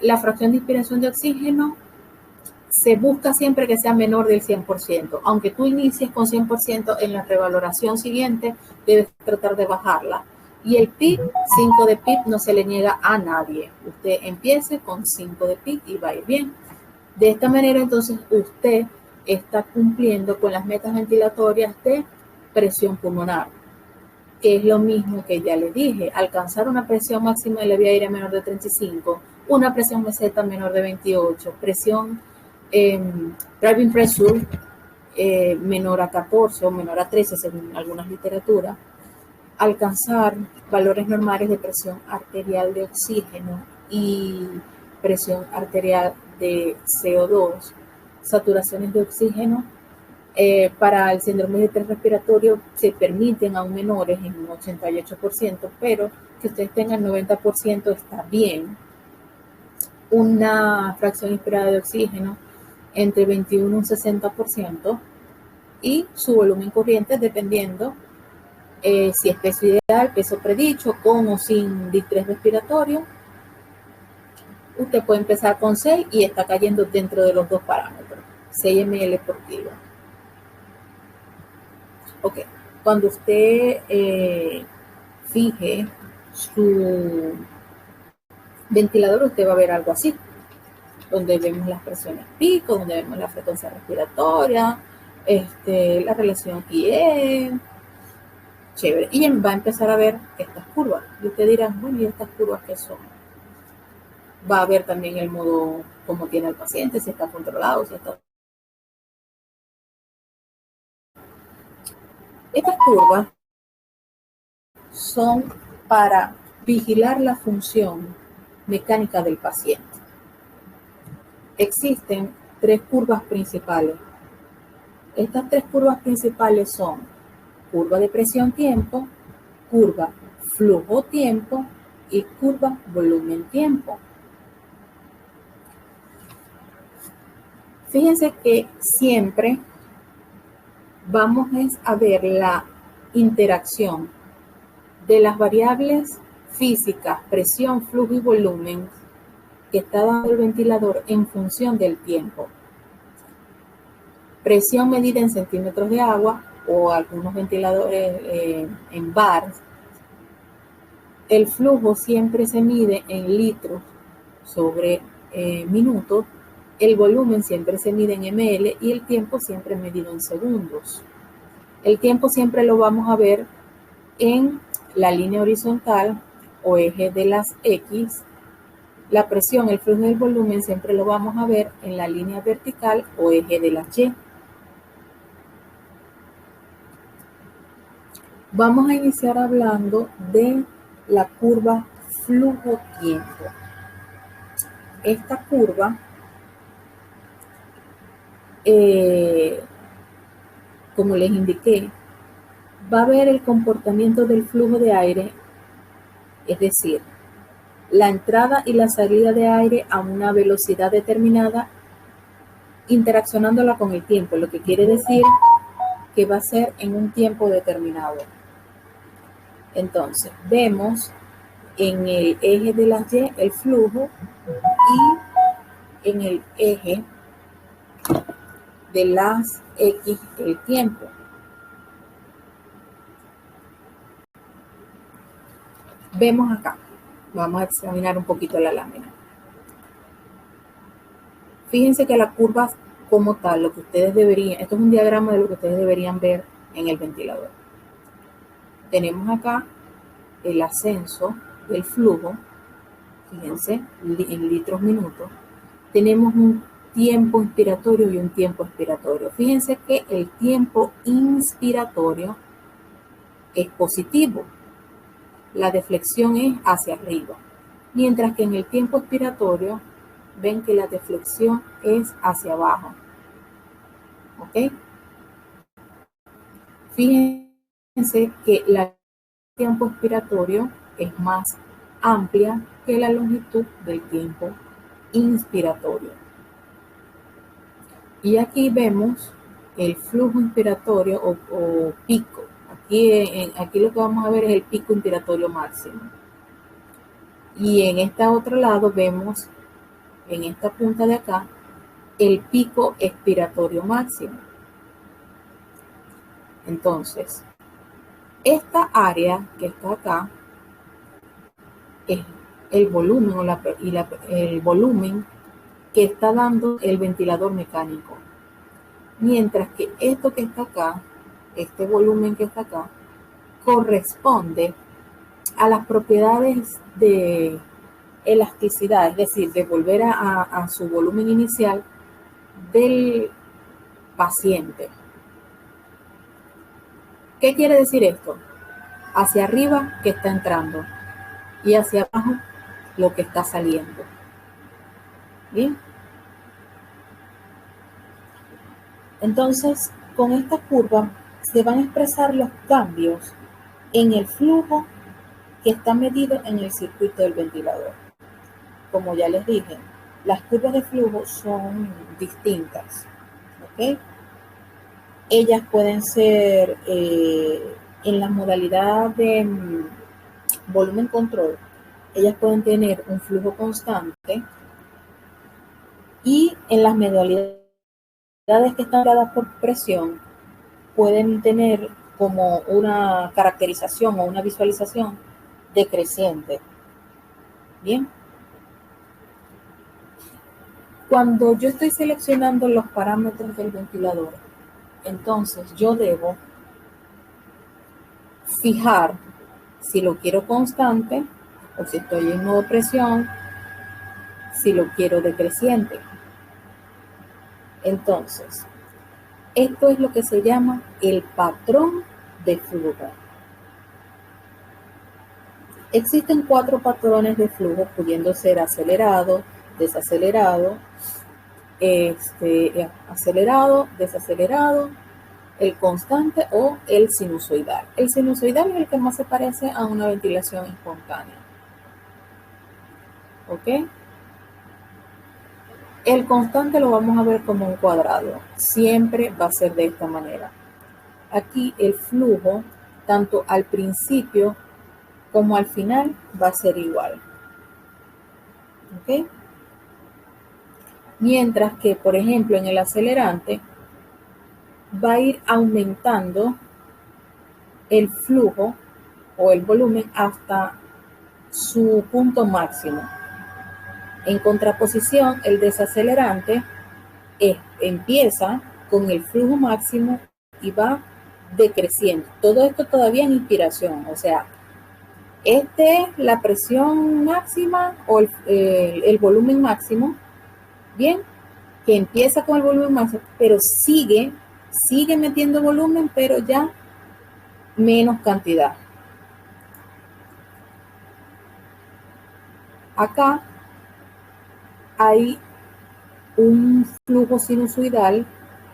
La fracción de inspiración de oxígeno se busca siempre que sea menor del 100%. Aunque tú inicies con 100%, en la revaloración siguiente debes tratar de bajarla. Y el PIB, 5 de PIB no se le niega a nadie. Usted empiece con 5 de PIB y va a ir bien. De esta manera, entonces, usted está cumpliendo con las metas ventilatorias de presión pulmonar, que es lo mismo que ya le dije: alcanzar una presión máxima de la vía aérea menor de 35, una presión meseta menor de 28, presión driving pressure menor a 14 o menor a 13 según algunas literaturas, alcanzar valores normales de presión arterial de oxígeno y presión arterial de CO2, saturaciones de oxígeno. Para el síndrome de estrés respiratorio se permiten aún menores en un 88%, pero que ustedes tengan 90% está bien. Una fracción inspirada de oxígeno entre 21 y un 60%, y su volumen corriente dependiendo si es peso ideal, peso predicho, con o sin distrés respiratorio. Usted puede empezar con 6 y está cayendo dentro de los dos parámetros, 6 ml por kilo. Ok, cuando usted fije su ventilador, usted va a ver algo así, donde vemos las presiones pico, donde vemos la frecuencia respiratoria, la relación IE, chévere. Y va a empezar a ver estas curvas. Y usted dirá, bueno, ¿y estas curvas qué son? Va a ver también el modo como tiene el paciente, si está controlado, si está... Estas curvas son para vigilar la función mecánica del paciente. Existen 3 curvas principales. Estas 3 curvas principales son curva de presión-tiempo, curva flujo-tiempo y curva volumen-tiempo. Fíjense que siempre vamos a ver la interacción de las variables físicas, presión, flujo y volumen, que está dando el ventilador en función del tiempo. Presión medida en centímetros de agua, o algunos ventiladores en bars. El flujo siempre se mide en litros sobre minutos. el volumen siempre se mide en ml y el tiempo siempre medido en segundos. El tiempo siempre lo vamos a ver en la línea horizontal o eje de las X. La presión, el flujo del volumen siempre lo vamos a ver en la línea vertical o eje de las Y. Vamos a iniciar hablando de la curva flujo-tiempo. Esta curva, como les indiqué, va a ver el comportamiento del flujo de aire, es decir, la entrada y la salida de aire a una velocidad determinada, interaccionándola con el tiempo, lo que quiere decir que va a ser en un tiempo determinado. Entonces, vemos en el eje de las Y el flujo y en el eje de las X el tiempo. Vemos acá, vamos a examinar un poquito la lámina. Fíjense que la curva como tal, lo que ustedes deberían, esto es un diagrama de lo que ustedes deberían ver en el ventilador. Tenemos acá el ascenso del flujo, fíjense, en litros minutos. Tenemos un tiempo inspiratorio y un tiempo expiratorio. Fíjense que el tiempo inspiratorio es positivo. La deflexión es hacia arriba. Mientras que en el tiempo expiratorio, ven que la deflexión es hacia abajo. ¿Ok? Fíjense que el tiempo expiratorio es más amplia que la longitud del tiempo inspiratorio. Y aquí vemos el flujo inspiratorio o pico. Aquí lo que vamos a ver es el pico inspiratorio máximo. Y en este otro lado vemos, en esta punta de acá, el pico expiratorio máximo. Entonces, esta área que está acá es el volumen el volumen que está dando el ventilador mecánico. Mientras que esto que está acá, este volumen que está acá, corresponde a las propiedades de elasticidad, es decir, de volver a su volumen inicial del paciente. ¿Qué quiere decir esto? Hacia arriba que está entrando y hacia abajo lo que está saliendo. ¿Bien? Entonces, con esta curva se van a expresar los cambios en el flujo que está medido en el circuito del ventilador. Como ya les dije, las curvas de flujo son distintas. ¿Ok? Ellas pueden ser en la modalidad de volumen control. Ellas pueden tener un flujo constante y en las modalidades que están dadas por presión pueden tener como una caracterización o una visualización decreciente. Bien. Cuando yo estoy seleccionando los parámetros del ventilador, entonces yo debo fijar si lo quiero constante o si estoy en modo presión, si lo quiero decreciente. Entonces, esto es lo que se llama el patrón de flujo. Existen 4 patrones de flujo, pudiendo ser acelerado, desacelerado, acelerado, desacelerado, el constante o el sinusoidal. El sinusoidal es el que más se parece a una ventilación espontánea. ¿Ok? El constante lo vamos a ver como un cuadrado. Siempre va a ser de esta manera. Aquí el flujo, tanto al principio como al final, va a ser igual. ¿Ok? Mientras que, por ejemplo, en el acelerante va a ir aumentando el flujo o el volumen hasta su punto máximo. En contraposición, el desacelerante empieza con el flujo máximo y va decreciendo. Todo esto todavía en inspiración, o sea, la presión máxima o el volumen máximo, bien, que empieza con el volumen máximo, pero sigue metiendo volumen, pero ya menos cantidad. Acá hay un flujo sinusoidal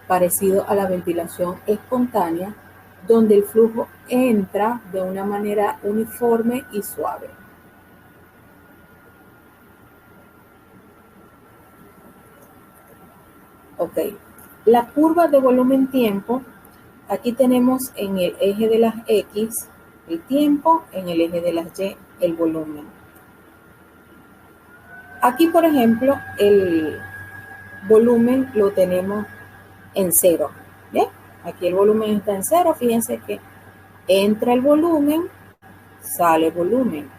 parecido a la ventilación espontánea, donde el flujo entra de una manera uniforme y suave. Ok, la curva de volumen-tiempo, aquí tenemos en el eje de las X el tiempo, en el eje de las Y el volumen. Aquí, por ejemplo, el volumen lo tenemos en 0. ¿Bien? Aquí el volumen está en 0. Fíjense que entra el volumen, sale volumen.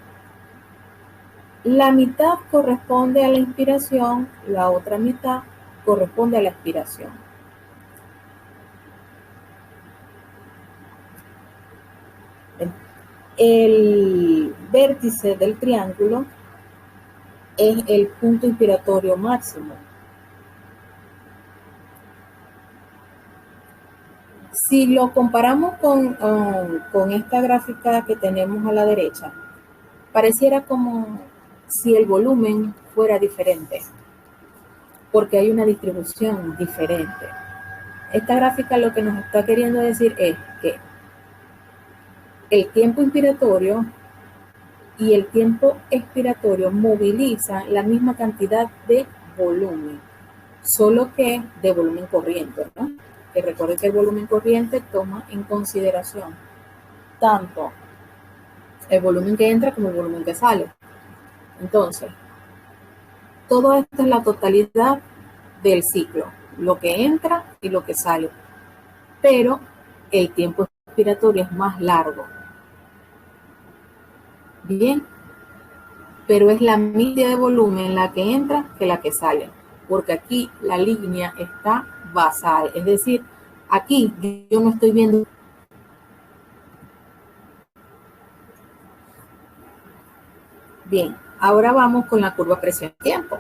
La mitad corresponde a la inspiración, la otra mitad corresponde a la expiración. El vértice del triángulo es el punto inspiratorio máximo. Si lo comparamos con esta gráfica que tenemos a la derecha, pareciera como si el volumen fuera diferente, porque hay una distribución diferente. Esta gráfica lo que nos está queriendo decir es que el tiempo inspiratorio y el tiempo expiratorio movilizan la misma cantidad de volumen, solo que de volumen corriente, ¿no? Que recuerden que el volumen corriente toma en consideración tanto el volumen que entra como el volumen que sale. Entonces, todo esto es la totalidad del ciclo, lo que entra y lo que sale, pero el tiempo expiratorio es más largo. Bien, pero es la media de volumen la que entra que la que sale, porque aquí la línea está basal, es decir, aquí yo no estoy viendo. Bien, ahora vamos con la curva presión-tiempo.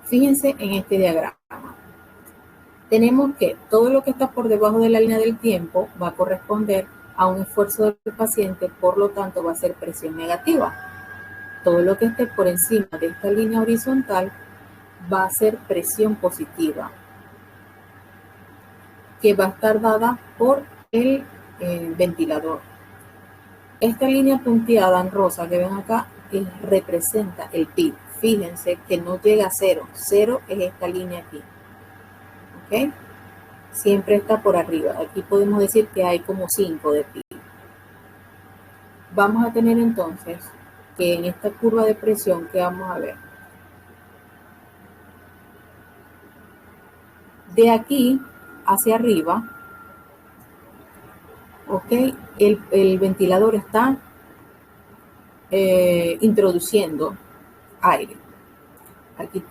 Fíjense en este diagrama. Tenemos que todo lo que está por debajo de la línea del tiempo va a corresponder a un esfuerzo del paciente, por lo tanto va a ser presión negativa. Todo lo que esté por encima de esta línea horizontal va a ser presión positiva, que va a estar dada por el ventilador. Esta línea punteada en rosa que ven acá representa el PIB. Fíjense que no llega a 0. 0 es esta línea aquí. ¿Ok? Siempre está por arriba. Aquí podemos decir que hay como 5 de PIB. Vamos a tener entonces que en esta curva de presión que vamos a ver, de aquí hacia arriba, ok, el ventilador está introduciendo aire. Aquí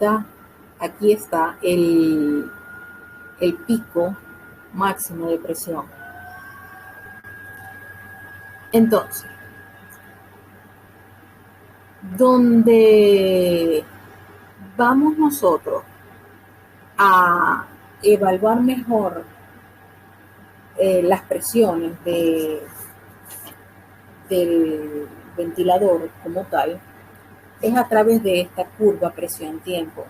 está el pico máximo de presión. Entonces, donde vamos nosotros a evaluar mejor las presiones del ventilador como tal, es a través de esta curva presión-tiempo.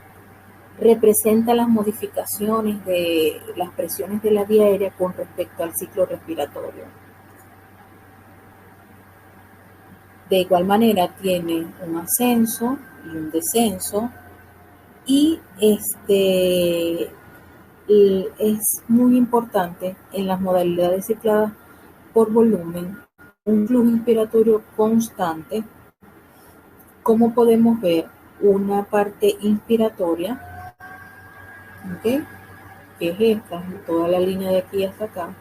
Representa las modificaciones de las presiones de la vía aérea con respecto al ciclo respiratorio. De igual manera tiene un ascenso y un descenso, y es muy importante en las modalidades cicladas por volumen un flujo inspiratorio constante. Como podemos ver, una parte inspiratoria, ¿okay?, que es esta, toda la línea de aquí hasta acá.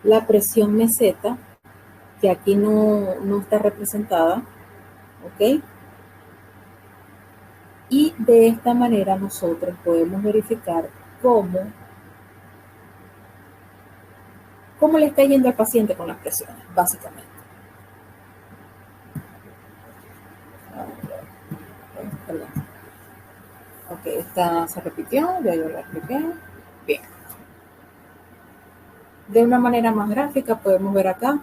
La presión meseta, que aquí no está representada, ¿ok? Y de esta manera nosotros podemos verificar cómo le está yendo al paciente con las presiones, básicamente. Perdón. Ok, esta se repitió, ya yo la expliqué. Bien. De una manera más gráfica podemos ver acá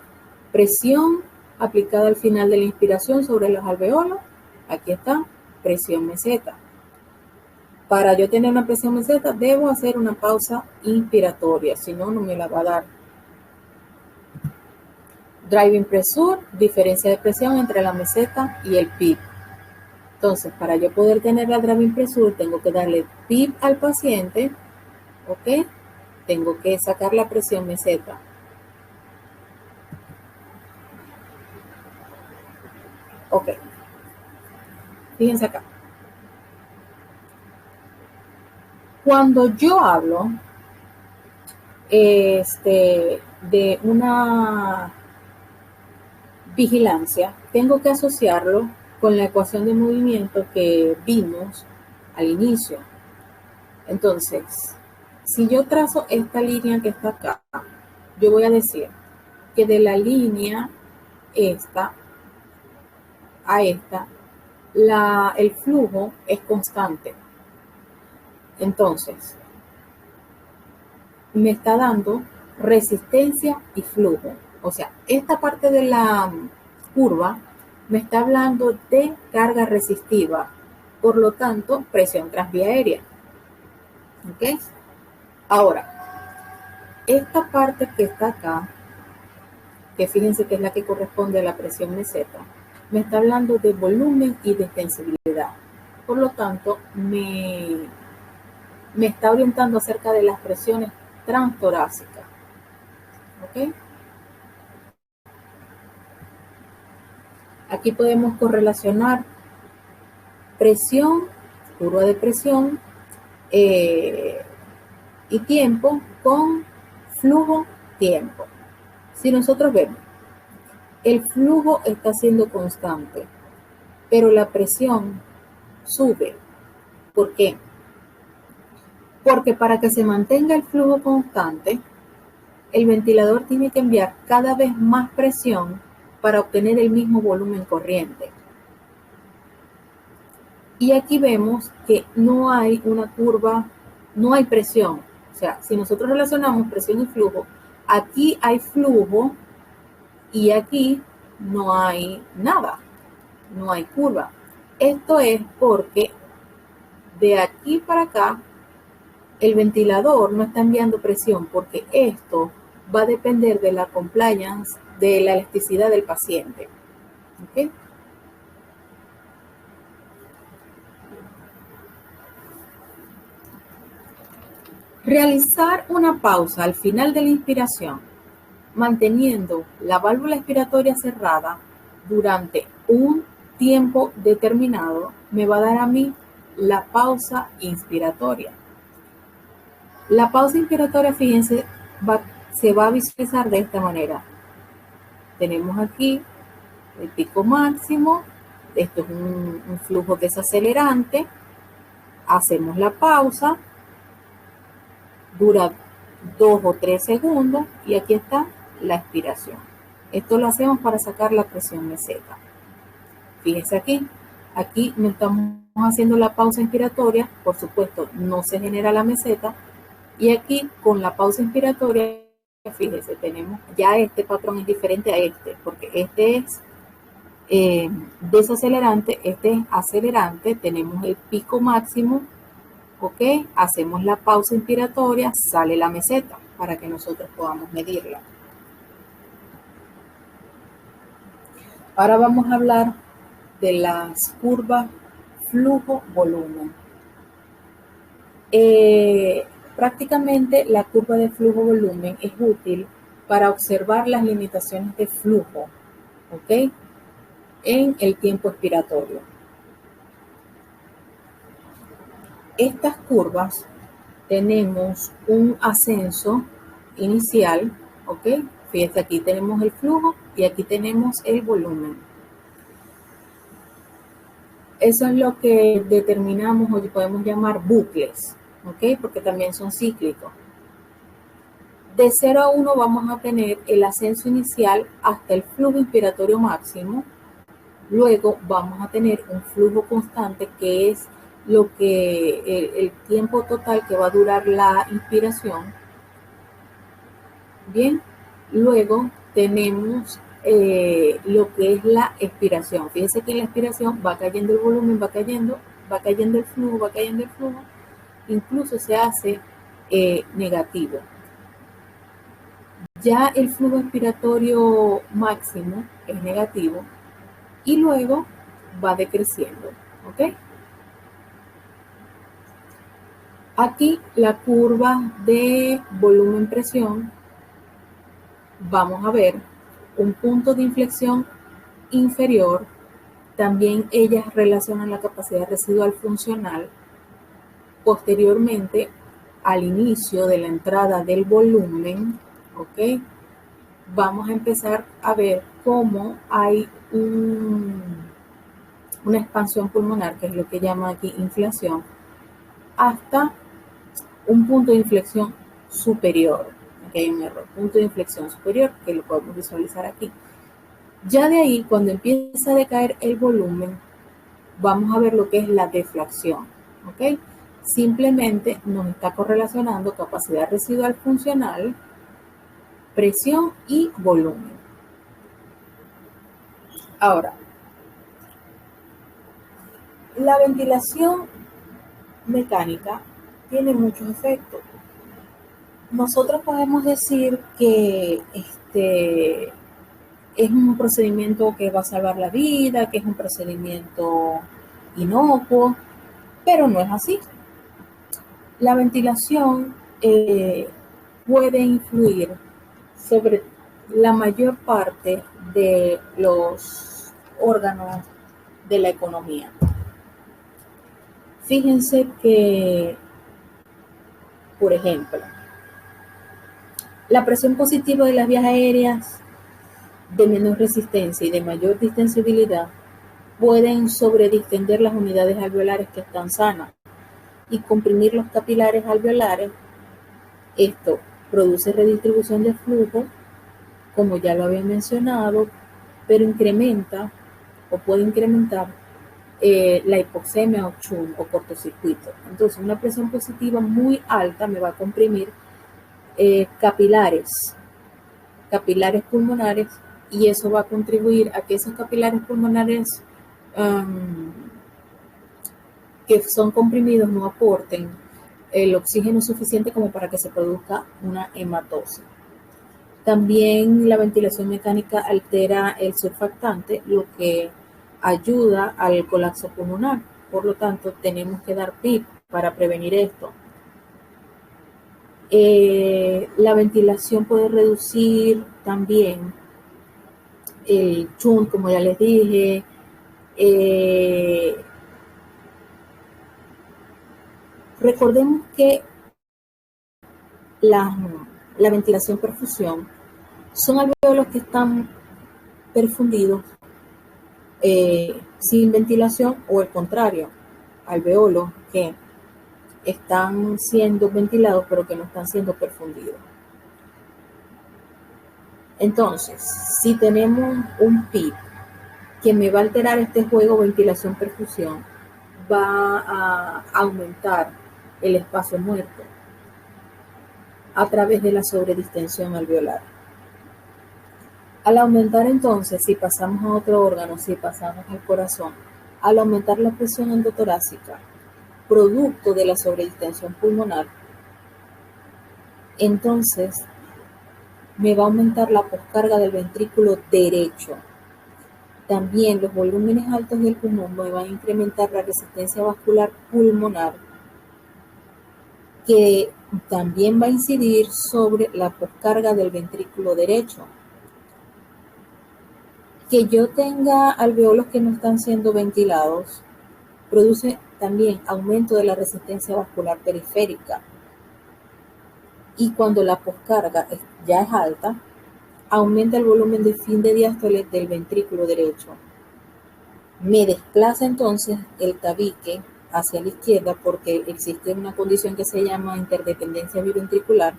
presión aplicada al final de la inspiración sobre los alveolos. Aquí está, presión meseta. Para yo tener una presión meseta debo hacer una pausa inspiratoria, si no, no me la va a dar. Driving pressure, diferencia de presión entre la meseta y el PIB. Entonces, para yo poder tener la driving pressure, tengo que darle PIB al paciente, ¿ok? Tengo que sacar la presión meseta. Ok. Fíjense acá. Cuando yo hablo de una vigilancia, tengo que asociarlo con la ecuación de movimiento que vimos al inicio. Entonces, si yo trazo esta línea que está acá, yo voy a decir que de la línea esta a esta, el flujo es constante. Entonces, me está dando resistencia y flujo. O sea, esta parte de la curva me está hablando de carga resistiva. Por lo tanto, presión transvía aérea. ¿Ok? Ahora, esta parte que está acá, que fíjense que es la que corresponde a la presión meseta, me está hablando de volumen y de extensibilidad. Por lo tanto, me está orientando acerca de las presiones transtorácicas. ¿Ok? Aquí podemos correlacionar presión, curva de presión y tiempo con flujo, tiempo. Si nosotros vemos, el flujo está siendo constante, pero la presión sube. ¿Por qué? Porque para que se mantenga el flujo constante, el ventilador tiene que enviar cada vez más presión para obtener el mismo volumen corriente. Y aquí vemos que no hay una curva, no hay presión. O sea, si nosotros relacionamos presión y flujo, aquí hay flujo y aquí no hay nada, no hay curva. Esto es porque de aquí para acá el ventilador no está enviando presión porque esto va a depender de la compliance, de la elasticidad del paciente. ¿Okay? Realizar una pausa al final de la inspiración, manteniendo la válvula expiratoria cerrada durante un tiempo determinado, me va a dar a mí la pausa inspiratoria. La pausa inspiratoria, fíjense, se va a visualizar de esta manera. Tenemos aquí el pico máximo, esto es un flujo desacelerante, hacemos la pausa, dura 2 o 3 segundos y aquí está la expiración. Esto lo hacemos para sacar la presión meseta. Fíjense aquí no estamos haciendo la pausa inspiratoria, por supuesto no se genera la meseta, y aquí con la pausa inspiratoria, fíjense, tenemos ya este patrón es diferente a este, porque este es desacelerante, este es acelerante, tenemos el pico máximo, ok, hacemos la pausa inspiratoria, sale la meseta para que nosotros podamos medirla. Ahora vamos a hablar de las curvas flujo-volumen. Prácticamente la curva de flujo-volumen es útil para observar las limitaciones de flujo, ¿ok? En el tiempo expiratorio. Estas curvas tenemos un ascenso inicial, ¿ok? Fíjense, aquí tenemos el flujo y aquí tenemos el volumen. Eso es lo que determinamos o podemos llamar bucles, ¿ok? Porque también son cíclicos. De 0 a 1 vamos a tener el ascenso inicial hasta el flujo inspiratorio máximo. Luego vamos a tener un flujo constante que es lo que el tiempo total que va a durar la inspiración. Bien, luego tenemos lo que es la expiración. Fíjense que en la expiración va cayendo el volumen, va cayendo el flujo, va cayendo el flujo, incluso se hace negativo. Ya el flujo expiratorio máximo es negativo y luego va decreciendo, ¿ok? Aquí la curva de volumen-presión, vamos a ver un punto de inflexión inferior. También ellas relacionan la capacidad residual funcional. Posteriormente, al inicio de la entrada del volumen, ¿ok? Vamos a empezar a ver cómo hay una expansión pulmonar, que es lo que llama aquí inflación, hasta un punto de inflexión superior. Aquí hay un error, punto de inflexión superior, que lo podemos visualizar aquí. Ya de ahí, cuando empieza a decaer el volumen, vamos a ver lo que es la deflación, ¿ok? Simplemente nos está correlacionando capacidad residual funcional, presión y volumen. Ahora, la ventilación mecánica tiene muchos efectos. Nosotros podemos decir que es un procedimiento que va a salvar la vida, que es un procedimiento inocuo, pero no es así. La ventilación puede influir sobre la mayor parte de los órganos de la economía. Fíjense que, por ejemplo, la presión positiva de las vías aéreas de menor resistencia y de mayor distensibilidad pueden sobredistender las unidades alveolares que están sanas y comprimir los capilares alveolares. Esto produce redistribución de flujo, como ya lo había mencionado, pero incrementa o puede incrementar la hipoxemia o chun o cortocircuito. Entonces, una presión positiva muy alta me va a comprimir capilares pulmonares, y eso va a contribuir a que esos capilares pulmonares que son comprimidos no aporten el oxígeno suficiente como para que se produzca una hematosis. También la ventilación mecánica altera el surfactante, lo que ayuda al colapso pulmonar. Por lo tanto, tenemos que dar PIP para prevenir esto. La ventilación puede reducir también el chun, como ya les dije. Recordemos que la ventilación-perfusión son alveolos que están perfundidos sin ventilación, o el contrario, alveolos que están siendo ventilados pero que no están siendo perfundidos. Entonces, si tenemos un PIP que me va a alterar este juego ventilación-perfusión, va a aumentar el espacio muerto a través de la sobredistensión alveolar. Al aumentar entonces, si pasamos a otro órgano, si pasamos al corazón, al aumentar la presión endotorácica, producto de la sobredistensión pulmonar, entonces me va a aumentar la poscarga del ventrículo derecho. También los volúmenes altos del pulmón me van a incrementar la resistencia vascular pulmonar, que también va a incidir sobre la poscarga del ventrículo derecho. Que yo tenga alveolos que no están siendo ventilados produce también aumento de la resistencia vascular periférica. Y cuando la poscarga ya es alta, aumenta el volumen de fin de diástole del ventrículo derecho. Me desplaza entonces el tabique hacia la izquierda porque existe una condición que se llama interdependencia biventricular,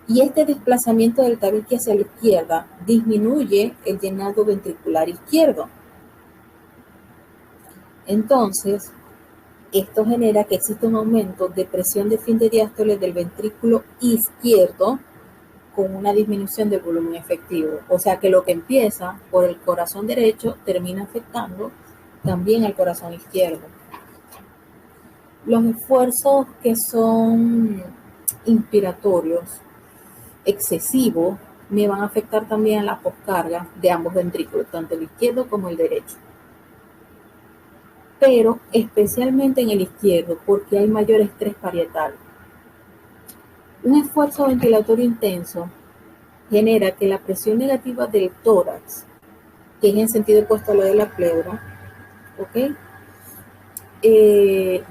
y este desplazamiento del tabique hacia la izquierda disminuye el llenado ventricular izquierdo. Entonces, esto genera que existe un aumento de presión de fin de diástole del ventrículo izquierdo con una disminución del volumen efectivo. O sea que lo que empieza por el corazón derecho termina afectando también al corazón izquierdo. Los esfuerzos que son inspiratorios excesivos me van a afectar también a la poscarga de ambos ventrículos, tanto el izquierdo como el derecho. Pero especialmente en el izquierdo, porque hay mayor estrés parietal. Un esfuerzo ventilatorio intenso genera que la presión negativa del tórax, que es en sentido opuesto a lo de la pleura, ¿ok?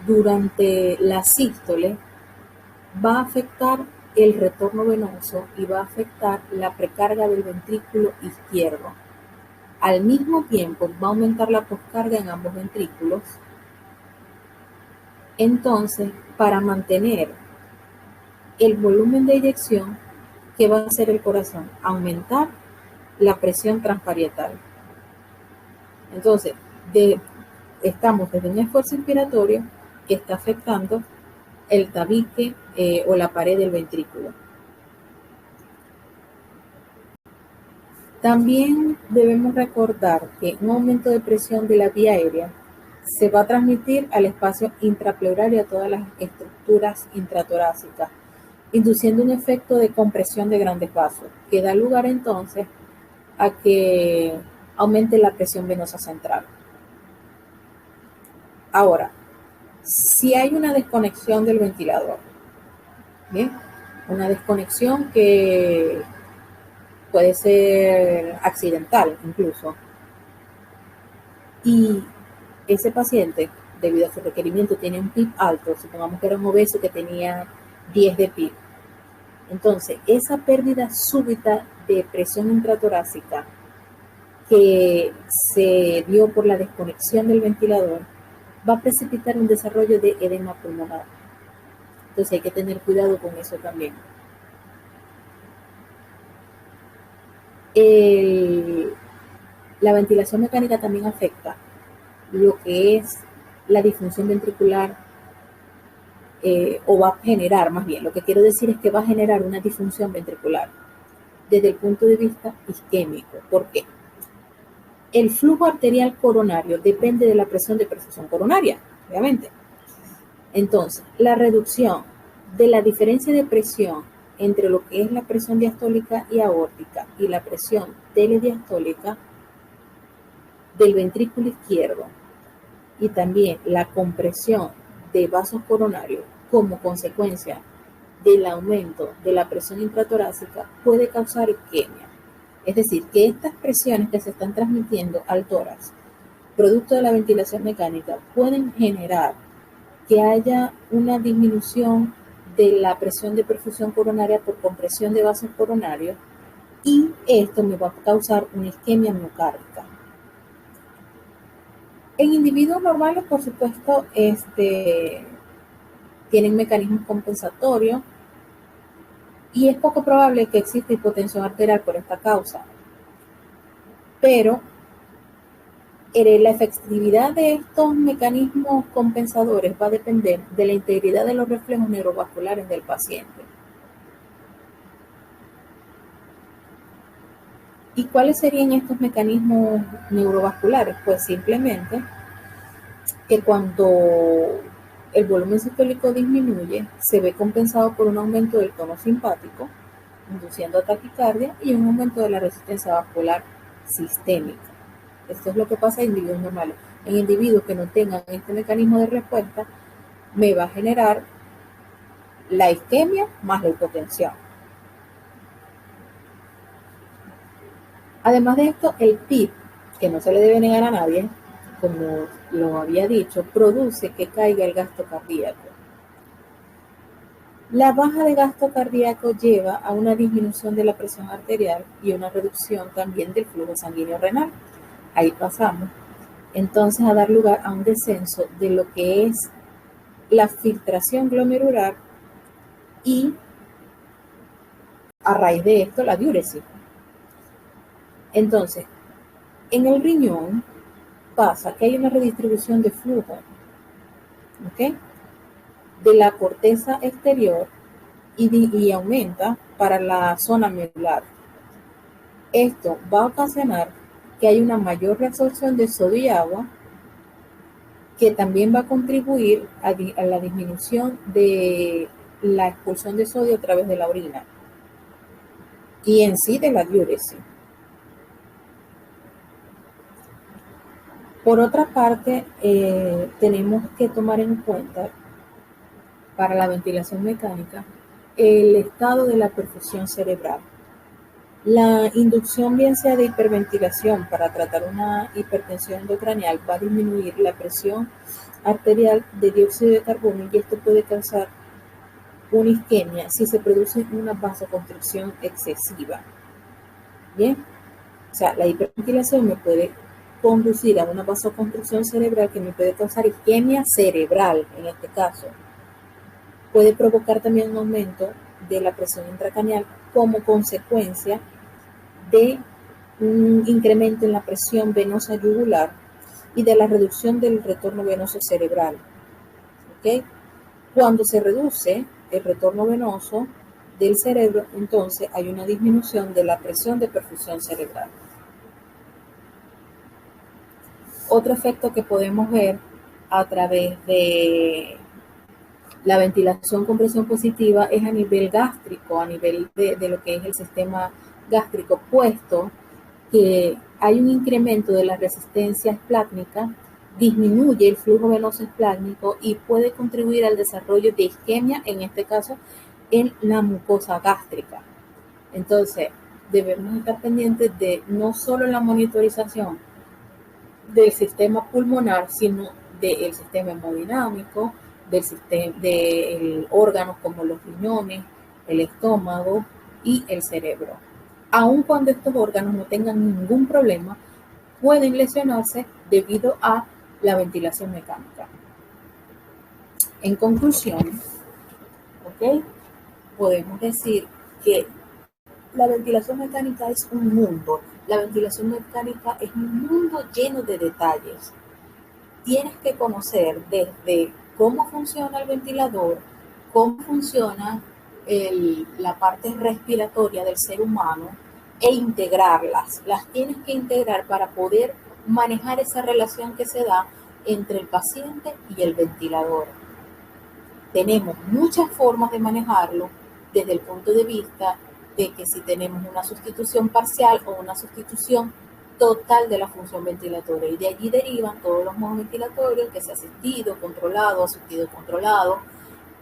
Durante la sístole va a afectar el retorno venoso y va a afectar la precarga del ventrículo izquierdo. Al mismo tiempo va a aumentar la poscarga en ambos ventrículos. Entonces, para mantener el volumen de eyección, ¿qué va a hacer el corazón? Aumentar la presión transparietal. Entonces, estamos desde un esfuerzo inspiratorio que está afectando el tabique o la pared del ventrículo. También debemos recordar que un aumento de presión de la vía aérea se va a transmitir al espacio intrapleural y a todas las estructuras intratorácicas, induciendo un efecto de compresión de grandes vasos, que da lugar entonces a que aumente la presión venosa central. Ahora, si hay una desconexión del ventilador, ¿bien? Una desconexión que puede ser accidental incluso, y ese paciente, debido a su requerimiento, tiene un PIB alto, supongamos que era un obeso que tenía 10 de PIB. Entonces, esa pérdida súbita de presión intratorácica que se dio por la desconexión del ventilador va a precipitar un desarrollo de edema pulmonar. Entonces hay que tener cuidado con eso también. La ventilación mecánica también afecta lo que es la disfunción ventricular, o va a generar, más bien, lo que quiero decir es que va a generar una disfunción ventricular desde el punto de vista isquémico. ¿Por qué? El flujo arterial coronario depende de la presión de perfusión coronaria, obviamente. Entonces, la reducción de la diferencia de presión entre lo que es la presión diastólica y aórtica y la presión telediastólica del ventrículo izquierdo, y también la compresión de vasos coronarios como consecuencia del aumento de la presión intratorácica, puede causar isquemia. Es decir, que estas presiones que se están transmitiendo al tórax, producto de la ventilación mecánica, pueden generar que haya una disminución de la presión de perfusión coronaria por compresión de vasos coronarios, y esto me va a causar una isquemia miocárdica. En individuos normales, por supuesto, tienen mecanismos compensatorios y es poco probable que exista hipotensión arterial por esta causa. Pero la efectividad de estos mecanismos compensadores va a depender de la integridad de los reflejos neurovasculares del paciente. ¿Y cuáles serían estos mecanismos neurovasculares? Pues simplemente que cuando el volumen sistólico disminuye, se ve compensado por un aumento del tono simpático, induciendo a taquicardia, y un aumento de la resistencia vascular sistémica. Esto es lo que pasa en individuos normales. En individuos que no tengan este mecanismo de respuesta, me va a generar la isquemia más la hipotensión. Además de esto, el PIB, que no se le debe negar a nadie, como lo había dicho, produce que caiga el gasto cardíaco. La baja de gasto cardíaco lleva a una disminución de la presión arterial y una reducción también del flujo sanguíneo renal. Ahí pasamos entonces a dar lugar a un descenso de lo que es la filtración glomerular y a raíz de esto la diuresis. Entonces, en el riñón pasa que hay una redistribución de flujo, ¿ok? De la corteza exterior y aumenta para la zona medular. Esto va a ocasionar que haya una mayor reabsorción de sodio y agua, que también va a contribuir a la disminución de la expulsión de sodio a través de la orina y en sí de la diuresis. Por otra parte, tenemos que tomar en cuenta para la ventilación mecánica el estado de la perfusión cerebral. La inducción, bien sea de hiperventilación para tratar una hipertensión endocranial, va a disminuir la presión arterial de dióxido de carbono y esto puede causar una isquemia si se produce una vasoconstricción excesiva. Bien, o sea, la hiperventilación me puede conducir a una vasoconstricción cerebral que me puede causar isquemia cerebral en este caso. Puede provocar también un aumento de la presión intracraneal como consecuencia de un incremento en la presión venosa yugular y de la reducción del retorno venoso cerebral. ¿Okay? Cuando se reduce el retorno venoso del cerebro, entonces hay una disminución de la presión de perfusión cerebral. Otro efecto que podemos ver a través de la ventilación con presión positiva es a nivel gástrico, a nivel de lo que es el sistema gástrico, puesto que hay un incremento de la resistencia esplácnica, disminuye el flujo venoso esplácnico y puede contribuir al desarrollo de isquemia, en este caso en la mucosa gástrica. Entonces, debemos estar pendientes de no solo la monitorización del sistema pulmonar, sino del sistema hemodinámico, de órganos como los riñones, el estómago y el cerebro. Aun cuando estos órganos no tengan ningún problema, pueden lesionarse debido a la ventilación mecánica. En conclusión, ¿ok? Podemos decir que la ventilación mecánica es un mundo. La ventilación mecánica es un mundo lleno de detalles. Tienes que conocer desde cómo funciona el ventilador, cómo funciona la parte respiratoria del ser humano e integrarlas. Las tienes que integrar para poder manejar esa relación que se da entre el paciente y el ventilador. Tenemos muchas formas de manejarlo desde el punto de vista de que si tenemos una sustitución parcial o una sustitución total de la función ventilatoria, y de allí derivan todos los modos ventilatorios, que sea asistido, controlado,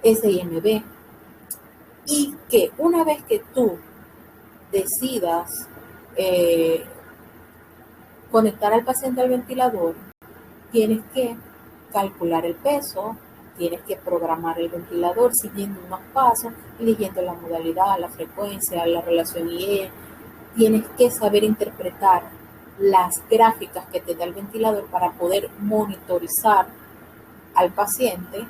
SIMB, y que una vez que tú decidas conectar al paciente al ventilador, tienes que calcular el peso, tienes que programar el ventilador siguiendo unos pasos, eligiendo la modalidad, la frecuencia, la relación IE. Tienes que saber interpretar las gráficas que te da el ventilador para poder monitorizar al paciente,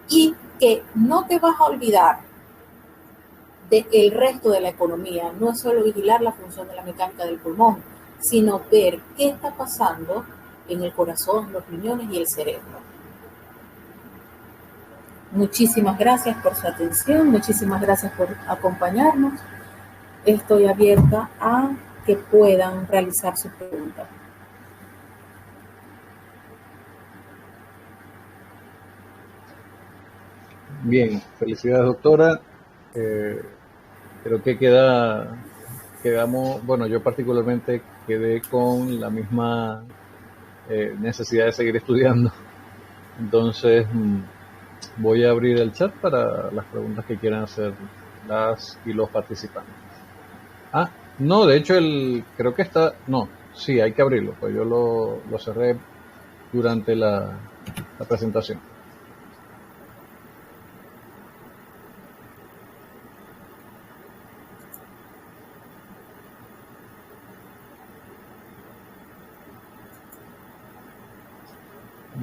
y que no te vas a olvidar del resto de la economía. No es solo vigilar la función de la mecánica del pulmón, sino ver qué está pasando en el corazón, los riñones y el cerebro. Muchísimas gracias por su atención, muchísimas gracias por acompañarnos. Estoy abierta a que puedan realizar sus preguntas. Bien, felicidades, doctora. Creo que quedamos, bueno, yo particularmente quedé con la misma necesidad de seguir estudiando. Entonces, voy a abrir el chat para las preguntas que quieran hacer las y los participantes. No, de hecho, creo que está, no, sí, hay que abrirlo, pues yo lo cerré durante la presentación.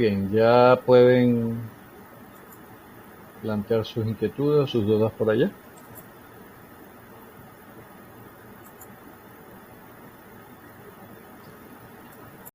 Bien, ya pueden plantear sus inquietudes, sus dudas por allá.